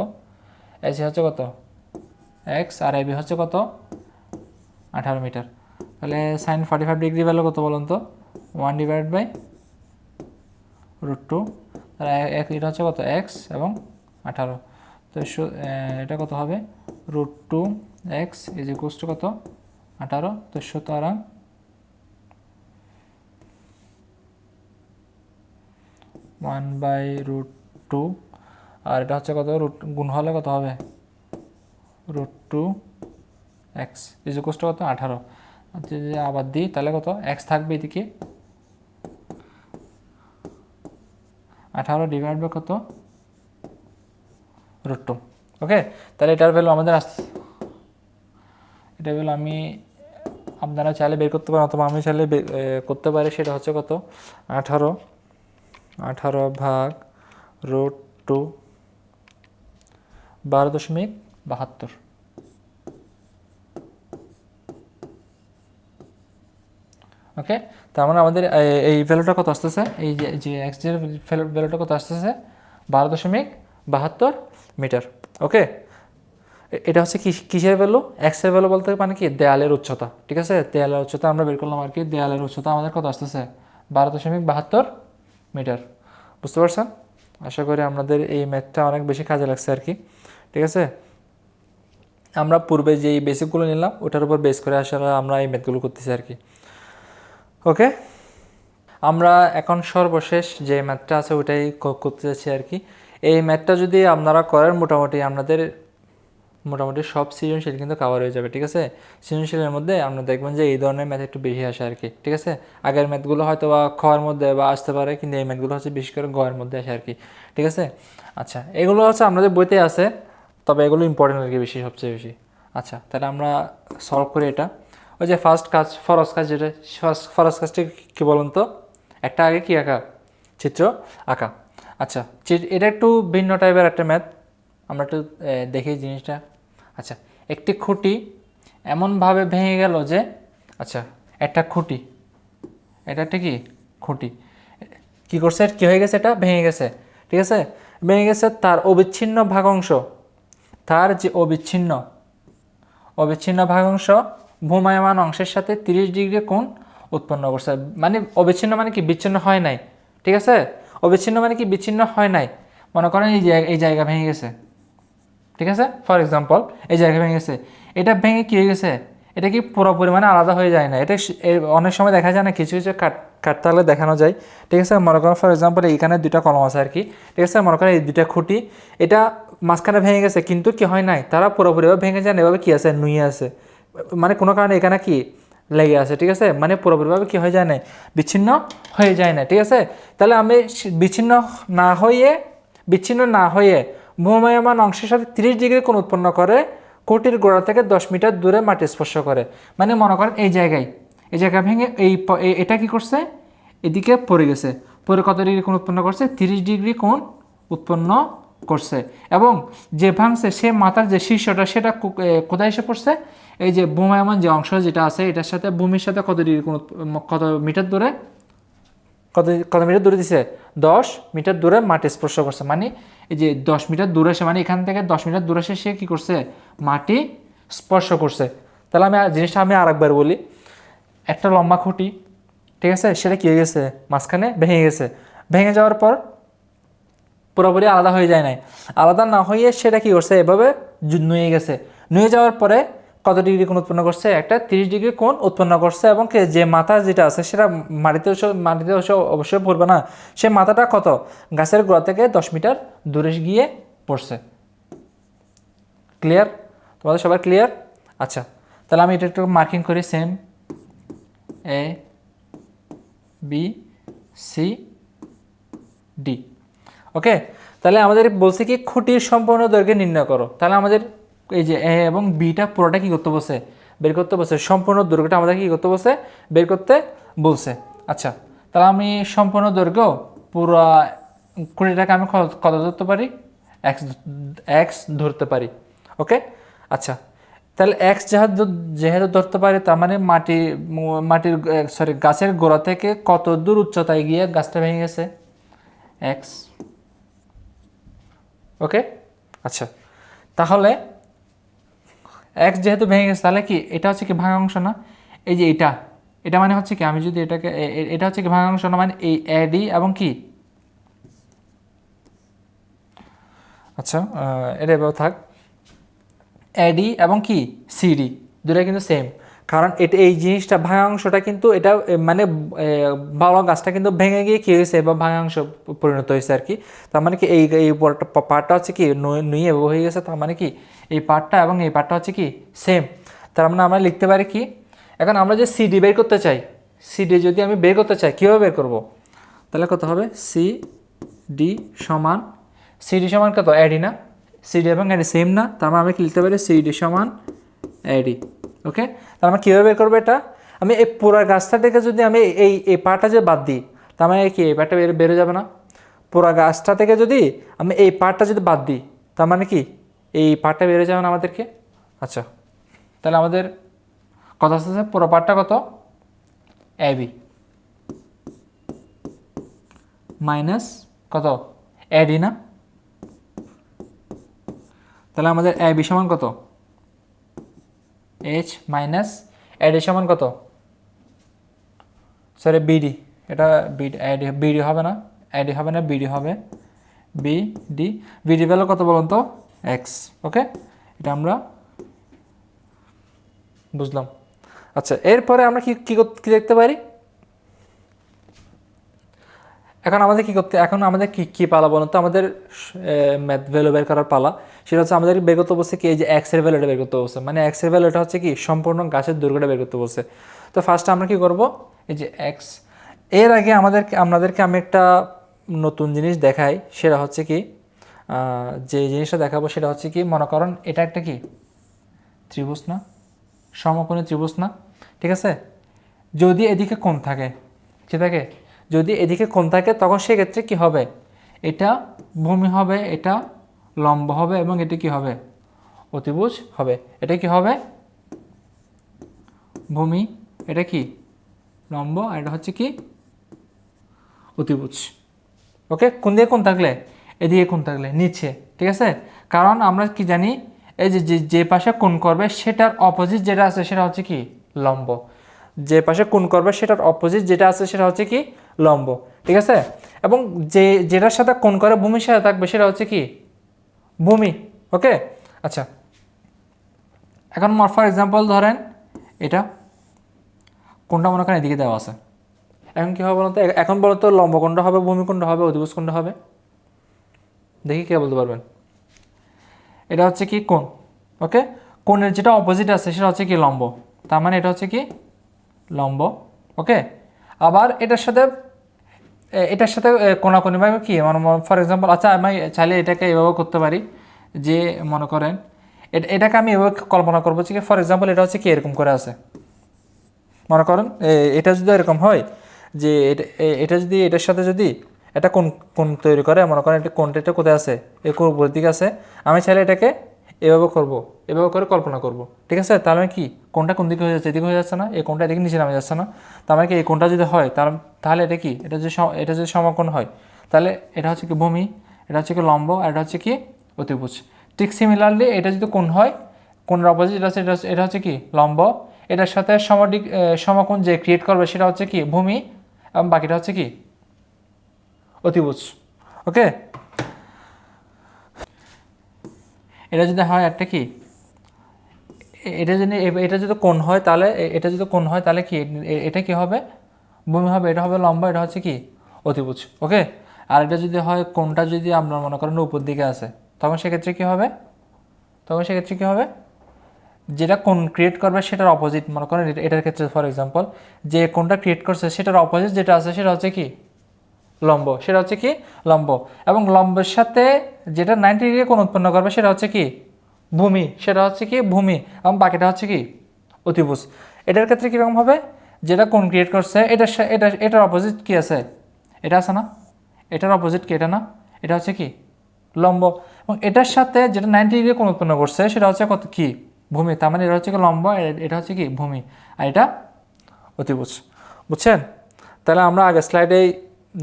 এসি হচ্ছে কত এক্স, আর এ বি হচ্ছে কত 18 মিটার। তাহলে সাইন 45 ডিগ্রি ভ্যালু কত বলুন তো, 1 ডিভাইড বাই √2, তাহলে এটা হচ্ছে কত এক্স এবং 18, তো এটা কত হবে √2 এক্স ইজ ইকুয়ালস টু কত 18, তো সুতরাং 1/√2, আর এটা হচ্ছে কত গুণ হলে কত হবে √2 এক্স ইজ ইকুয়ালস টু কত 18। যদি আবার দিই তাহলে কত এক্স থাকবে এদিকে, 18 ডিভাইড বাই কত √2। ওকে, তাহলে এটার ভ্যালু আমাদের এটা ভ্যালু আমি, আপনারা চাইলে বের করতে পারেন অথবা আমি চাইলে করতে পারি, সেটা হচ্ছে কত 18 ভাগ √2 12.72। ওকে, তার মানে আমাদের এই ভ্যালুটা কত আসতেছে, এই যে এক্স এর ভ্যালুটা কত আসতেছে 12.72 মিটার। ওকে, এটা হচ্ছে কিসের ভ্যালু, এক্স এর ভ্যালু বলতে মানে কি দেয়ালের উচ্চতা। ঠিক আছে, দেয়ালের উচ্চতা আমরা বের করলাম আর কি, দেয়ালের উচ্চতা আমাদের কত আসতেছে 12.72 মিটার। বুঝতে পারছেন? আশা করি আপনাদের এই ম্যাথটা অনেক বেশি কাজে লাগছে আর কি। ঠিক আছে, আমরা পূর্বে যেই বেসিকগুলো নিলাম ওটার উপর বেস করে আসলে আমরা এই ম্যাথগুলো করতেছি আর কি। ওকে, আমরা এখন সর্বশেষ যে ম্যাথটা আছে ওটাই করতে যাচ্ছি আর কি। এই ম্যাথটা যদি আপনারা করেন মোটামুটি সব সৃজনশীল কিন্তু কাভার হয়ে যাবে। ঠিক আছে, সৃজনশীলের মধ্যে আপনারা দেখবেন যে এই ধরনের ম্যাথ একটু বেশি আসে আর কি। ঠিক আছে, আগের ম্যাথগুলো হয়তো বা খয়ের মধ্যে বা আসতে পারে, কিন্তু এই ম্যাথগুলো হচ্ছে বিশেষ করে গয়ের মধ্যে আসে আর কি। ঠিক আছে, আচ্ছা এগুলো হচ্ছে আপনাদের বইতে আছে, তবে এগুলো ইম্পর্টেন্ট আর কি বেশি, সবচেয়ে বেশি। আচ্ছা, তাহলে আমরা সলভ করি এটা। ওই যে ফার্স্ট কাজ ফরজ কাজ, যেটা ফরজ কাজটা কী বলুন তো, একটা আগে কি আঁকা, চিত্র আঁকা। আচ্ছা, এটা একটু ভিন্ন টাইপের একটা ম্যাথ, আমরা একটু দেখি জিনিসটা। আচ্ছা, একটি খুঁটি এমনভাবে ভেঙে গেল যে, আচ্ছা একটা খুঁটি, এটা একটা কি খুঁটি, কী করছে, কী হয়ে গেছে, এটা ভেঙে গেছে। ঠিক আছে, ভেঙে গেছে, তার অবিচ্ছিন্ন ভাগাংশ, তার যে অবিচ্ছিন্ন ভাগাংশ ভূমায়মান অংশের সাথে 30 ডিগ্রি কোণ উৎপন্ন করছে। মানে অবিচ্ছিন্ন মানে কি বিচ্ছিন্ন হয় নাই। ঠিক আছে, অবিচ্ছিন্ন মানে কি বিচ্ছিন্ন হয় নাই। মনে করেন এই জায়গা ভেঙে গেছে। ঠিক আছে, ফর এক্সাম্পল এই জায়গা ভেঙে গেছে, এটা ভেঙে কী হয়ে গেছে, এটা কি পুরোপুরি মানে আলাদা হয়ে যায় না। এটা অনেক সময় দেখা যায় না, কিছু কিছু কাটতে হলে দেখানো যায়। ঠিক আছে, মনে করেন ফর এক্সাম্পল এইখানে 2টা কলম আছে আর কি। ঠিক আছে, মনে করেন এই 2টা খুঁটি, এটা মাঝখানে ভেঙে গেছে কিন্তু কি হয় নাই, তারা পুরোপুরিভাবে ভেঙে যায় না, এভাবে কী আছে নুয়ে আছে। মানে কোনো কারণে এখানে কি লেগে আছে, ঠিক আছে, মানে পুরোপুরিভাবে কি হয়ে যায় না, বিচ্ছিন্ন হয়ে যায় না, ঠিক আছে। তাহলে আমি বিচ্ছিন্ন না হয়ে ভ্রময়মান অংশের সাথে 30 ডিগ্রি কোণ উৎপন্ন করে কোটির গোড়া থেকে 10 মিটার দূরে মাটি স্পর্শ করে। মানে মনে করেন এই জায়গা ভেঙে এটা কি করছে, এদিকে পড়ে গেছে, পরে কত ডিগ্রি কোণ উৎপন্ন করছে, 30 ডিগ্রি কোণ উৎপন্ন করছে। এবং যে ভাঙছে সে মাথার যে শীর্ষটা সেটা কোথায় এসে পড়ছে, এই যে ভূমায়মান যে অংশ যেটা আছে এটার সাথে ভূমির সাথে কত ডিগ্রি কোণ, কত মিটার দূরে, কত মিটার দূরে দিছে, 10 মিটার দূরে মাটি স্পর্শ করছে। মানে এই যে 10 মিটার দূরে এসে, মানে এখান থেকে 10 মিটার দূরে এসে সে কী করছে, মাটি স্পর্শ করছে। তাহলে জিনিসটা আমি আরেকবার বলি, একটা লম্বা খুঁটি, ঠিক আছে, সেটা কী হয়ে গেছে, মাঝখানে ভেঙে গেছে, ভেঙে যাওয়ার পর পুরোপুরি আলাদা হয়ে যায় নাই, আলাদা না হয়ে সেটা কী করছে, এভাবে নুয়ে গেছে, নুয়ে যাওয়ার পরে কত ডিগ্রি কোণ উৎপন্ন করছে, একটা 30 ডিগ্রি কোণ উৎপন্ন করছে। এবং যে মাথা যেটা আছে সেটা মাটিতে অবশ্যই পড়বে না, সে মাথাটা কত, গাছের গোড়া থেকে 10 মিটার দূরে গিয়ে পড়ছে। ক্লিয়ার, তোমাদের সবার ক্লিয়ার? আচ্ছা, তাহলে আমি এটা একটু মার্কিং করি, same A B C D. ওকে, তাহলে আমাদের বলছে কি খুঁটির সম্পূর্ণ দৈর্ঘ্য নির্ণয় করো। তাহলে আমাদের এই যে এ এবং বিটা পুরোটা কি করতে বলছে, বের করতে বলছে, সম্পূর্ণ দৈর্ঘ্যটা আমাদের কি করতে বলছে, বের করতে বলছে। আচ্ছা, তাহলে আমি সম্পূর্ণ দৈর্ঘ্য পুরো খুঁটিটাকে আমি কত ধরতে পারি, এক্স ধরতে পারি। ওকে, আচ্ছা, তাহলে এক্স যেহেতু ধরতে পারি, তার মানে গাছের গোড়া থেকে কত দূর উচ্চতায় গিয়ে গাছটা ভেঙে গেছে, এক্স। ওকে, আচ্ছা, তাহলে এক্স যেহেতু ভেঙে গেছে, তাহলে কি এটা হচ্ছে কি ভাঙা অংশ না, এই যে এটা মানে হচ্ছে কি, আমি যদি এটাকে এটা হচ্ছে কি ভাঙা অংশ না, মানে এই এডি এবং কি, আচ্ছা এটা এভাবে থাক, এডি এবং কি সিডি দুটোই কিন্তু সেম, কারণ এই জিনিসটা ভাঙা অংশটা কিন্তু এটা মানে ভালো গাছটা কিন্তু ভেঙে গিয়ে কী হয়েছে বা ভাঙা অংশ পরিণত হয়েছে আর কি। তার মানে কি এই পার্টটা হচ্ছে কি নুয়ে হয়ে গেছে, তার মানে কি এই পার্টটা এবং এই পার্টটা হচ্ছে কি সেম। তার মানে আমরা লিখতে পারি কি, এখন আমরা যে সিডি বের করতে চাই, সিডি যদি আমি বের করতে চাই কীভাবে বের করব, তাহলে কত হবে, সিডি সমান কত, এডি না, সিডি এবং এডি সেম না, তার মানে আমি কি লিখতে পারি, সিডি সমান এডি। ওকে, তার মানে কীভাবে বের করবো এটা, আমি এই পুরো গাছটা থেকে যদি আমি এই পার্টটা যে বাদ দিই, তার মানে কি এই পার্টটা বেরো যাবে না, পুরো গাছটা থেকে যদি আমি এই পার্টটা যদি বাদ দিই, তার মানে কি এই পার্টটা বেরো যাবে না আমাদেরকে। আচ্ছা, তাহলে আমাদের কথা আসছে পুরো পার্টটা কত, এবি মাইনাস কত, এডি না, তাহলে আমাদের এবি সমান কত, এইচ মাইনাস এডি সমান কত, সরি বিডি, এটা বিডি হবে না, এডি হবে না, বিডি হবে, বিডি ভ্যালু কত বলুন তো, এক্স। ওকে, এটা আমরা বুঝলাম। আচ্ছা, এরপরে আমরা কি দেখতে পারি, এখন আমাদের কি পালা বলুন তো, আমাদের ম্যাথ ভ্যালু বের করার পালা। সেটা হচ্ছে আমাদের বের করতে বলছে কি, এই যে এক্স এর ভ্যালুটা বের করতে বলছে, মানে এক্স এর ভ্যালুটা হচ্ছে কি সম্পূর্ণ গাছের দৈর্ঘ্যটা বের করতে বলছে। তো ফার্স্ট আমরা কি করব, এই যে এক্স, এর আগে আপনাদেরকে আমি একটা নতুন জিনিস দেখাই, সেটা হচ্ছে কি, যে জিনিসটা দেখাবো সেটা হচ্ছে কি, মনে করেন এটা একটা কি ত্রিভুজ না, সমকোণী ত্রিভুজ না, ঠিক আছে, যদি এদিকে কোণ থাকে, কি থাকে, যদি এদিকে কোণ থাকে তখন সেক্ষেত্রে কি হবে, এটা ভূমি হবে, এটা লম্ব হবে এবং এটা কি হবে, অতিভুজ হবে। এটা কি হবে ভূমি, এটা কি লম্ব, আর এটা হচ্ছে কি অতিভুজ। ওকে, কোন দিকে কোণ থাকলে, এদিকে কোণ থাকলে নিচে, ঠিক আছে, কারণ আমরা কি জানি, এই যে পাশে কোণ করবে সেটার অপোজিট যেটা আছে সেটা হচ্ছে কি লম্ব, যে পাশে কোণ করবে সেটার অপোজিট যেটা আছে সেটা হচ্ছে কি লম্ব, ঠিক আছে, এবং যেটার সাথে কোণ করে ভূমির সাথে থাকবে সেটা হচ্ছে কি ভূমি। ওকে, আচ্ছা, এখন ফর এক্সাম্পল ধরেন এটা কোণটা মনে করেন এদিকে দেওয়া আছে, এখন কী হবে বলতো, এখন বলতো লম্ব কোণটা হবে, ভূমি কোণটা হবে, অধিভুজ কোণটা হবে, দেখি কে বলতে পারবেন। এটা হচ্ছে কি কোণ, ওকে, কোণের যেটা অপোজিট আছে সেটা হচ্ছে কি লম্ব, তার মানে এটা হচ্ছে কি লম্ব। ওকে, আবার এটার সাথে কোনাকুনিভাবে কি মানে ফর এক্সাম্পল, আচ্ছা আমি চাইলে এটাকে এভাবে করতে পারি যে মনে করেন এটাকে আমি এভাবে কল্পনা করবো যে ফর এক্সাম্পল এটা হচ্ছে কি এরকম করে আছে, মনে করেন এটা যদি এরকম হয় যে এটা যদি এটার সাথে যদি এটা কোন কোন তৈরি করে, মনে করেন এটা কোনটা এটা কোথায় আছে, এই উপরের দিকে আছে, আমি চাইলে এটাকে এভাবে করব, এভাবে করে কল্পনা করব, ঠিক আছে? তাহলে আমি কি কোনটা কোন দিকে হয়ে যাচ্ছে, এদিকে হয়ে যাচ্ছে না, এই কোনটা এদিকে নিচে নামে যাচ্ছে না, তার মানে কি এই কোনটা যদি হয় তাহলে এটা কি, এটা যদি সমকোণ হয় তাহলে এটা হচ্ছে কি ভূমি, এটা হচ্ছে কি লম্ব, আর এটা হচ্ছে কি অতিভুজ। ঠিক সিমিলারলি এটা যদি কোণ হয়, কোণের অপোজিট এটা হচ্ছে কি লম্ব, এটার সাথে সমকোণ যে ক্রিয়েট করবে সেটা হচ্ছে কি ভূমি, এবং বাকিটা হচ্ছে কি অতিভুজ। ওকে, এটা যদি হয় একটা কি, এটা যদি কোণ হয় তাহলে এটা যদি কোণ হয় তাহলে কি এটা কি হবে ভূমি হবে, এটা হবে লম্ব, এটা হচ্ছে কি অতিভুজ। ওকে, আর এটা যদি হয় কোণটা যদি আপনার মনে করেন উপর দিকে আছে, তখন সেক্ষেত্রে কি হবে, যেটা কোণ ক্রিয়েট করবে সেটার অপোজিট, মনে করেন এটার ক্ষেত্রে ফর এক্সাম্পল যে কোণটা ক্রিয়েট করছে সেটার অপোজিট যেটা আছে সেটা হচ্ছে কি লম্ব, সেটা হচ্ছে কি লম্ব, এবং লম্বের সাথে যেটা 90 ডিগ্রি কোণ উৎপন্ন করবে সেটা হচ্ছে কি ভূমি, সেটা হচ্ছে কি ভূমি, এবং বাকিটা হচ্ছে কি অতিভুজ। এটার ক্ষেত্রে কীরকম হবে, যেটা কোণ ক্রিয়েট করছে এটার অপোজিট কি আছে, এটা আছে না, এটার অপোজিট কি এটা না, এটা হচ্ছে কি লম্ব, এবং এটার সাথে যেটা 90 ডিগ্রি কোণ উৎপন্ন করছে সেটা হচ্ছে কত কি ভূমি, তার মানে এটা হচ্ছে কি লম্ব, এটা হচ্ছে কি ভূমি, আর এটা অতিভুজ। বুঝছেন? তাহলে আমরা আগের স্লাইডেই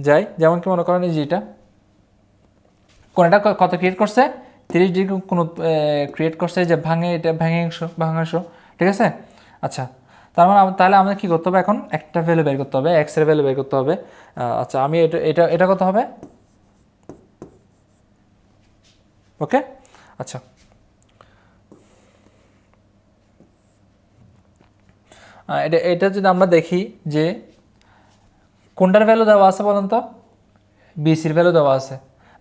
যাই, যেমন কি মনে করেন এই যে এটা কোণটা কত ক্রিয়েট করছে, 30 ডিগ্রি কোণ ক্রিয়েট করছে, যে ভাঙাংশ, ঠিক আছে? আচ্ছা, তাহলে আমাদের কী করতে হবে, এখন একটা ভ্যালু বের করতে হবে, এক্স এর ভ্যালু বের করতে হবে। আচ্ছা, আমি এটা কত হবে, ওকে? আচ্ছা, এটা যদি আমরা দেখি যে কোনটার ভ্যালু দেওয়া আছে বলুন তো, বিসির ভ্যালু দেওয়া আছে,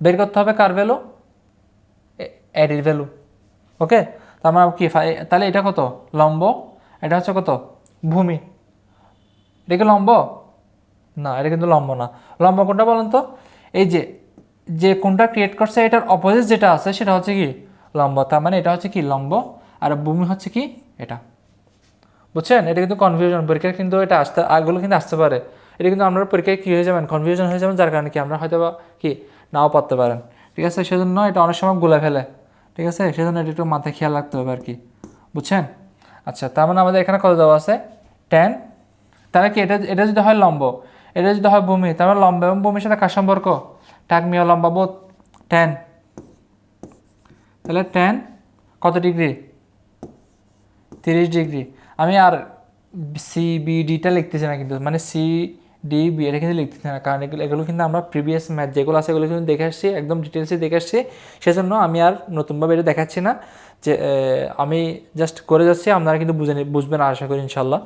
বের করতে হবে কার ভ্যালু, এডির ভ্যালু। ওকে, তার মানে কি তাহলে এটা কত লম্ব, এটা হচ্ছে কত ভূমি, এটা কি লম্ব না, এটা কিন্তু লম্ব না। লম্ব কোনটা বলুন তো, এই যে কোনটা ক্রিয়েট করছে এটার অপোজিট যেটা আছে সেটা হচ্ছে কি লম্ব, তার মানে এটা হচ্ছে কি লম্ব, আর ভূমি হচ্ছে কি এটা। বুঝছেন? এটা কিন্তু কনফিউশন, পরীক্ষায় কিন্তু এটা আগগুলো কিন্তু আসতে পারে, এটা কিন্তু আপনারা পরীক্ষায় কী হয়ে যাবেন, কনফিউশন হয়ে যাবেন, যার কারণে কি আমরা হয়তো বা কি নাও পারতে পারেন, ঠিক আছে? সেজন্য এটা অনেক সময় গুলে ফেলে, ঠিক আছে? সেজন্য এটা একটু মাথায় খেয়াল রাখতে হবে আর কি। বুঝছেন? আচ্ছা, তার মানে আমাদের এখানে কত দেওয়া আছে 10, তাহলে কি এটা যদি হয় লম্ব, এটা যদি হয় ভূমি, তার মানে লম্ব এবং ভূমির সাথে কার সম্পর্ক, টাকমিয়া লম্বা বোধ 10, তাহলে 10 কত ডিগ্রি, 30 ডিগ্রি। আমি আর সিবিডিটা লিখতেছি না কিন্তু, মানে সিডিবি এটা কিন্তু লিখতেছি না, কারণ এগুলো কিন্তু আমরা প্রিভিয়াস ম্যাথ যেগুলো আছে এগুলো কিন্তু দেখে আসছি, একদম ডিটেলসে দেখে আসছি, সেজন্য আমি আর নতুনভাবে এটা দেখাচ্ছি না, যে আমি জাস্ট করে যাচ্ছি, আপনারা কিন্তু বুঝবেন আশা করি ইনশাল্লাহ,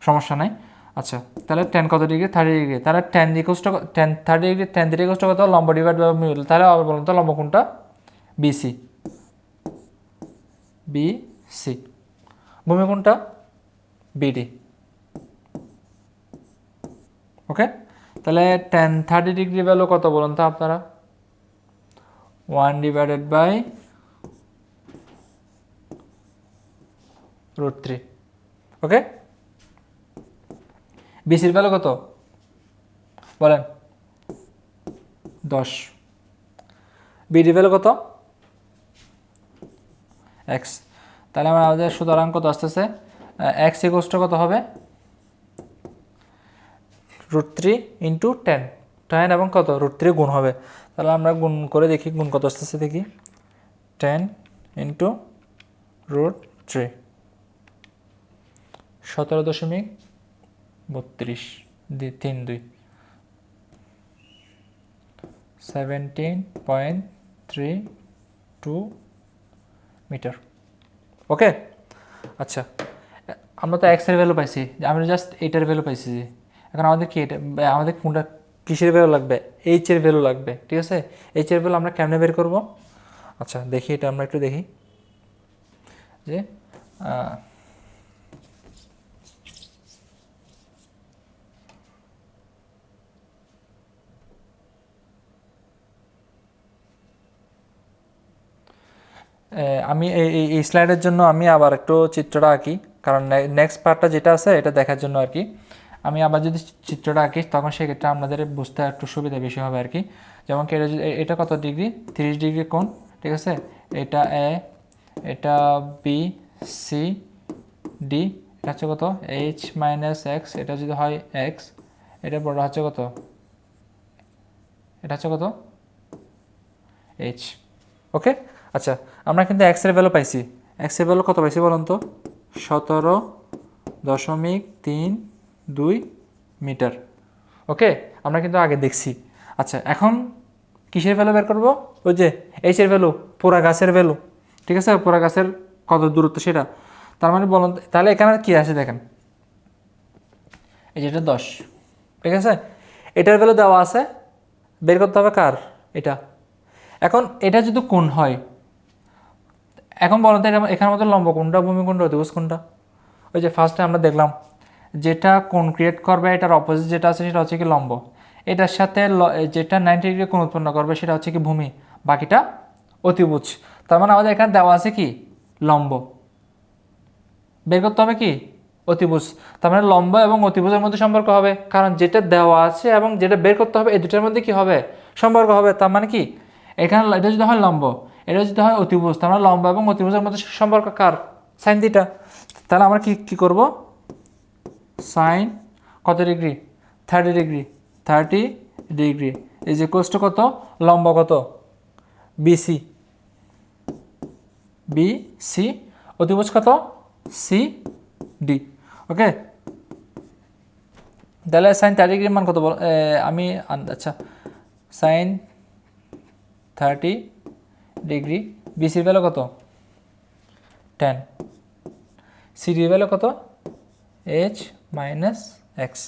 সমস্যা নাই। আচ্ছা, তাহলে 10 কত ডিগ্রি, 30 ডিগ্রি, তাহলে 10 ইকুয়ালস 10 30 ডিগ্রি, 10 30 ইকুয়ালস কত লম্ব ডিভাইড বাই মিডল, তাহলে আবার বলুন তো লম্ব কোনটা, বিসি, বিসি, ভূমি কোনটা, বিডি। ওকে, তাহলে 10 30 ডিগ্রি ভ্যালু কত বলুন তো আপনারা, 1 ডিভাইডেড বাই √3। ওকে, বিসির ভ্যালু কত বলেন, 10, বিডি ভ্যালু কত, এক্স। তাহলে আমাদের সুতরাং কত আসতেছে, এক্স ইকুয়ালস টু কত হবে, √3 ইন্টু 10 এবং কত √3 গুণ হবে, তাহলে আমরা গুণ করে দেখি গুণ কত আসতেছে দেখি, 10 ইন্টু √3 17.32 17.32 মিটার। ওকে, আচ্ছা, আমরা তো এক্স এর ভ্যালু পাইছি, আমরা জাস্ট এইটার ভ্যালু পাইছি, যে এখন আমাদের কি এটা আমাদের কোনটা কিসের ভ্যালু লাগবে, এইচ এর ভ্যালু লাগবে, ঠিক আছে? এইচ এর ভ্যালু আমরা কেমনে বের করব, আচ্ছা দেখি এটা আমরা একটু দেখি, যে আমি এই স্লাইডের জন্য আমি আবার একটু চিত্রটা আঁকি, কারণ নেক্সট পার্টটা যেটা আছে এটা দেখার জন্য আর কি। আমি আবার যদি চিত্রটা আঁকি তখন সেক্ষেত্রে আপনাদের বুঝতে একটু সুবিধা বেশি হবে আর কি। যেমন কি এটা কত ডিগ্রি, 30 ডিগ্রি কোণ, ঠিক আছে। এটা এ, এটা বি, সি, ডি, এটা হচ্ছে কত এইচ মাইনাস এক্স, এটা যদি হয় এক্স, এটা বড় হচ্ছে কত, এটা হচ্ছে কত এইচ। ওকে, আচ্ছা আমরা কিন্তু এক্সের ভ্যালু পাইছি। এক্সের ভ্যালু কত পাইছি বলুন তো, 17.32 মিটার। ওকে, আমরা কিন্তু আগে দেখছি। আচ্ছা এখন কিসের ভ্যালু বের করবো, ওই যে এইচের ভ্যালু, পুরা গাছের ভ্যালু, ঠিক আছে, পুরা গাছের কত দূরত্ব সেটা। তার মানে বলুন তাহলে এখানে কি আছে দেখেন, এই যে এটা 10, ঠিক আছে, এটার ভ্যালু দেওয়া আছে, বের করতে হবে কার, এটা। এখন এটা যদি কোণ হয়, এখন বলুন তো এখানের মধ্যে লম্ব কোনটা, ভূমি কোনটা, অতিভুজ কোনটা। ওই যে ফার্স্টে আমরা দেখলাম যেটা কোণ ক্রিয়েট করবে এটার অপোজিট যেটা আছে সেটা হচ্ছে কি লম্ব, এটার সাথে যেটা 90 ডিগ্রি কোণ উৎপন্ন করবে সেটা হচ্ছে কি ভূমি, বাকিটা অতিভুজ। তার মানে আমাদের এখানে দেওয়া আছে কি লম্ব, বের করতে হবে কি অতিভুজ। তার মানে লম্ব এবং অতিভুজের মধ্যে সম্পর্ক হবে, কারণ যেটা দেওয়া আছে এবং যেটা বের করতে হবে এই দুটার মধ্যে কি হবে সম্পর্ক হবে। তার মানে কি এখানে এটা যদি হয় লম্ব, এটা যদি হয় অতিভুজ, তার মানে লম্ব এবং অতিভুজের মধ্যে সম্পর্ক কার, সাইন থিটা। তাহলে আমরা কি করব, সাইন কত degree, 30 degree, 30 degree is equals two কত, লম্ব কত বিসি, বিসি, অতিভুজ কত সি ডি। ওকে, তাহলে সাইন 30 ডিগ্রির মান কত বল, আমি আচ্ছা সাইন 30 ডিগ্রি, বিসির ভ্যালু কত 10, সিডির ভ্যালু কত এইচ মাইনাস এক্স।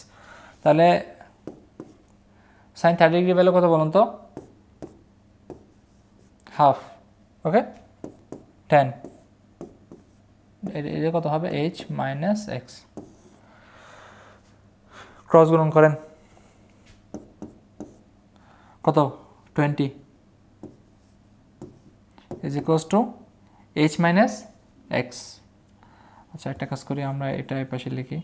তাহলে সাইন 30 ডিগ্রি ভ্যালু কত বলুন তো, হাফ। ওকে, 10, এটা কত হবে এইচ মাইনাস এক্স, ক্রস গুণন করেন কত 20 is equals two H minus x. আচ্ছা একটা কাজ করি আমরা, এটা এই পাশে লিখি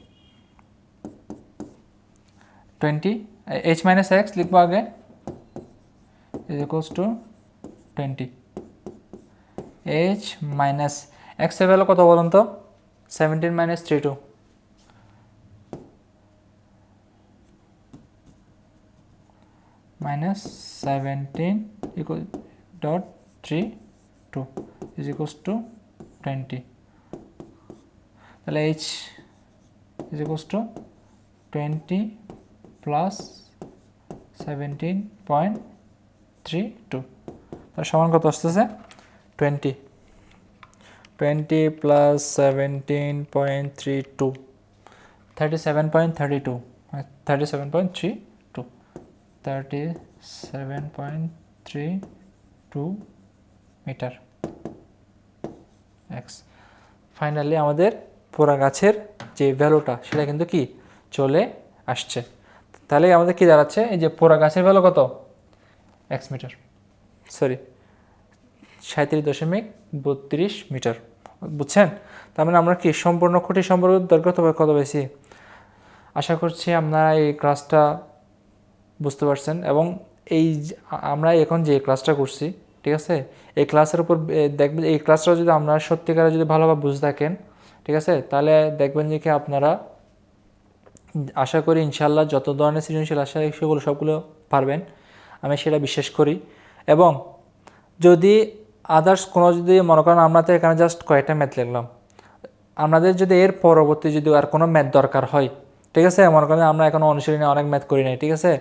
20, এইচ মাইনাস এক্স লিখবো আগে, is equals two 20, H minus এক্সের ভ্যালু কত বলুন তো, 17 minus 32, minus 17 equal dot 32 is equals two 20। তাহলে H is equals two 20 plus 17.32, তার সমান কত আসতেছে 20 প্লাস 17.32, 37.32, 37.32, 37.32 মিটার এক্স। ফাইনালি আমাদের পুরা গাছের যে ভ্যালুটা সেটা কিন্তু কি চলে আসছে। তাহলে আমাদের কি দাঁড়াচ্ছে, এই যে পুরা গাছের ভ্যালু কত এক্স মিটার, সরি 37.32 মিটার, বুঝছেন। তার মানে আমরা কি সম্পূর্ণ খুঁটি সম্পর্ক দৈর্ঘ্য কত বেশি। আশা করছি আপনারা এই ক্লাসটা বুঝতে পারছেন, এবং এই আমরা এখন যে ক্লাসটা করছি, ঠিক আছে, এই ক্লাসের উপর দেখবেন, এই ক্লাসটা যদি আপনারা সত্যিকারে যদি ভালোভাবে বুঝে থাকেন, ঠিক আছে, তাহলে দেখবেন যে কি আপনারা আশা করি ইনশাল্লাহ যত ধরনের সৃজনশীল আশা সেগুলো সবগুলো পারবেন, আমি সেটা বিশ্বাস করি। এবং যদি আদার্স কোনো যদি মনে করেন, আমরা তো এখানে জাস্ট কয়েকটা ম্যাথ লিখলাম, আপনাদের যদি এর পরবর্তী যদি আর কোনো ম্যাথ দরকার হয়, ঠিক আছে, মনে করেন আমরা এখন অনুশীলনে অনেক ম্যাথ করি নাই, ঠিক আছে,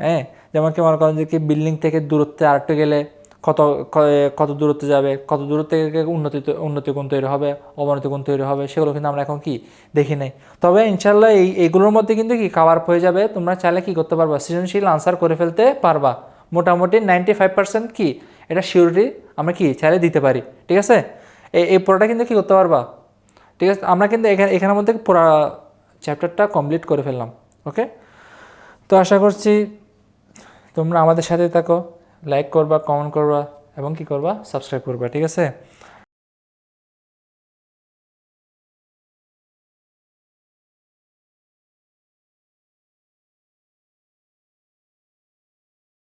হ্যাঁ, যেমন কি মনে করেন যে কি বিল্ডিং থেকে দূরত্বে আরেকটু গেলে কত দূরত্বে যাবে, কত দূর থেকে উন্নতি কোণ তৈরি হবে, অবনতি কোণ তৈরি হবে, সেগুলো কিন্তু আমরা এখন কি দেখি নাই। তবে ইনশাল্লাহ এইগুলোর মধ্যে কিন্তু কি কাভার হয়ে যাবে, তোমরা চাইলে কি করতে পারবা, সৃজনশীল আনসার করে ফেলতে পারবা মোটামুটি 95% কি এটা সিউরিটি আমরা কি চাইলে দিতে পারি, ঠিক আছে। এই পুরোটা কিন্তু কি করতে পারবা, ঠিক আছে। আমরা কিন্তু এখানের মধ্যে পুরো চ্যাপ্টারটা কমপ্লিট করে ফেললাম। ওকে, তো আশা করছি তোমরা আমাদের সাথে থাকো, লাইক করবা, কমেন্ট করবা এবং কি করবা, সাবস্ক্রাইব করবা, ঠিক আছে।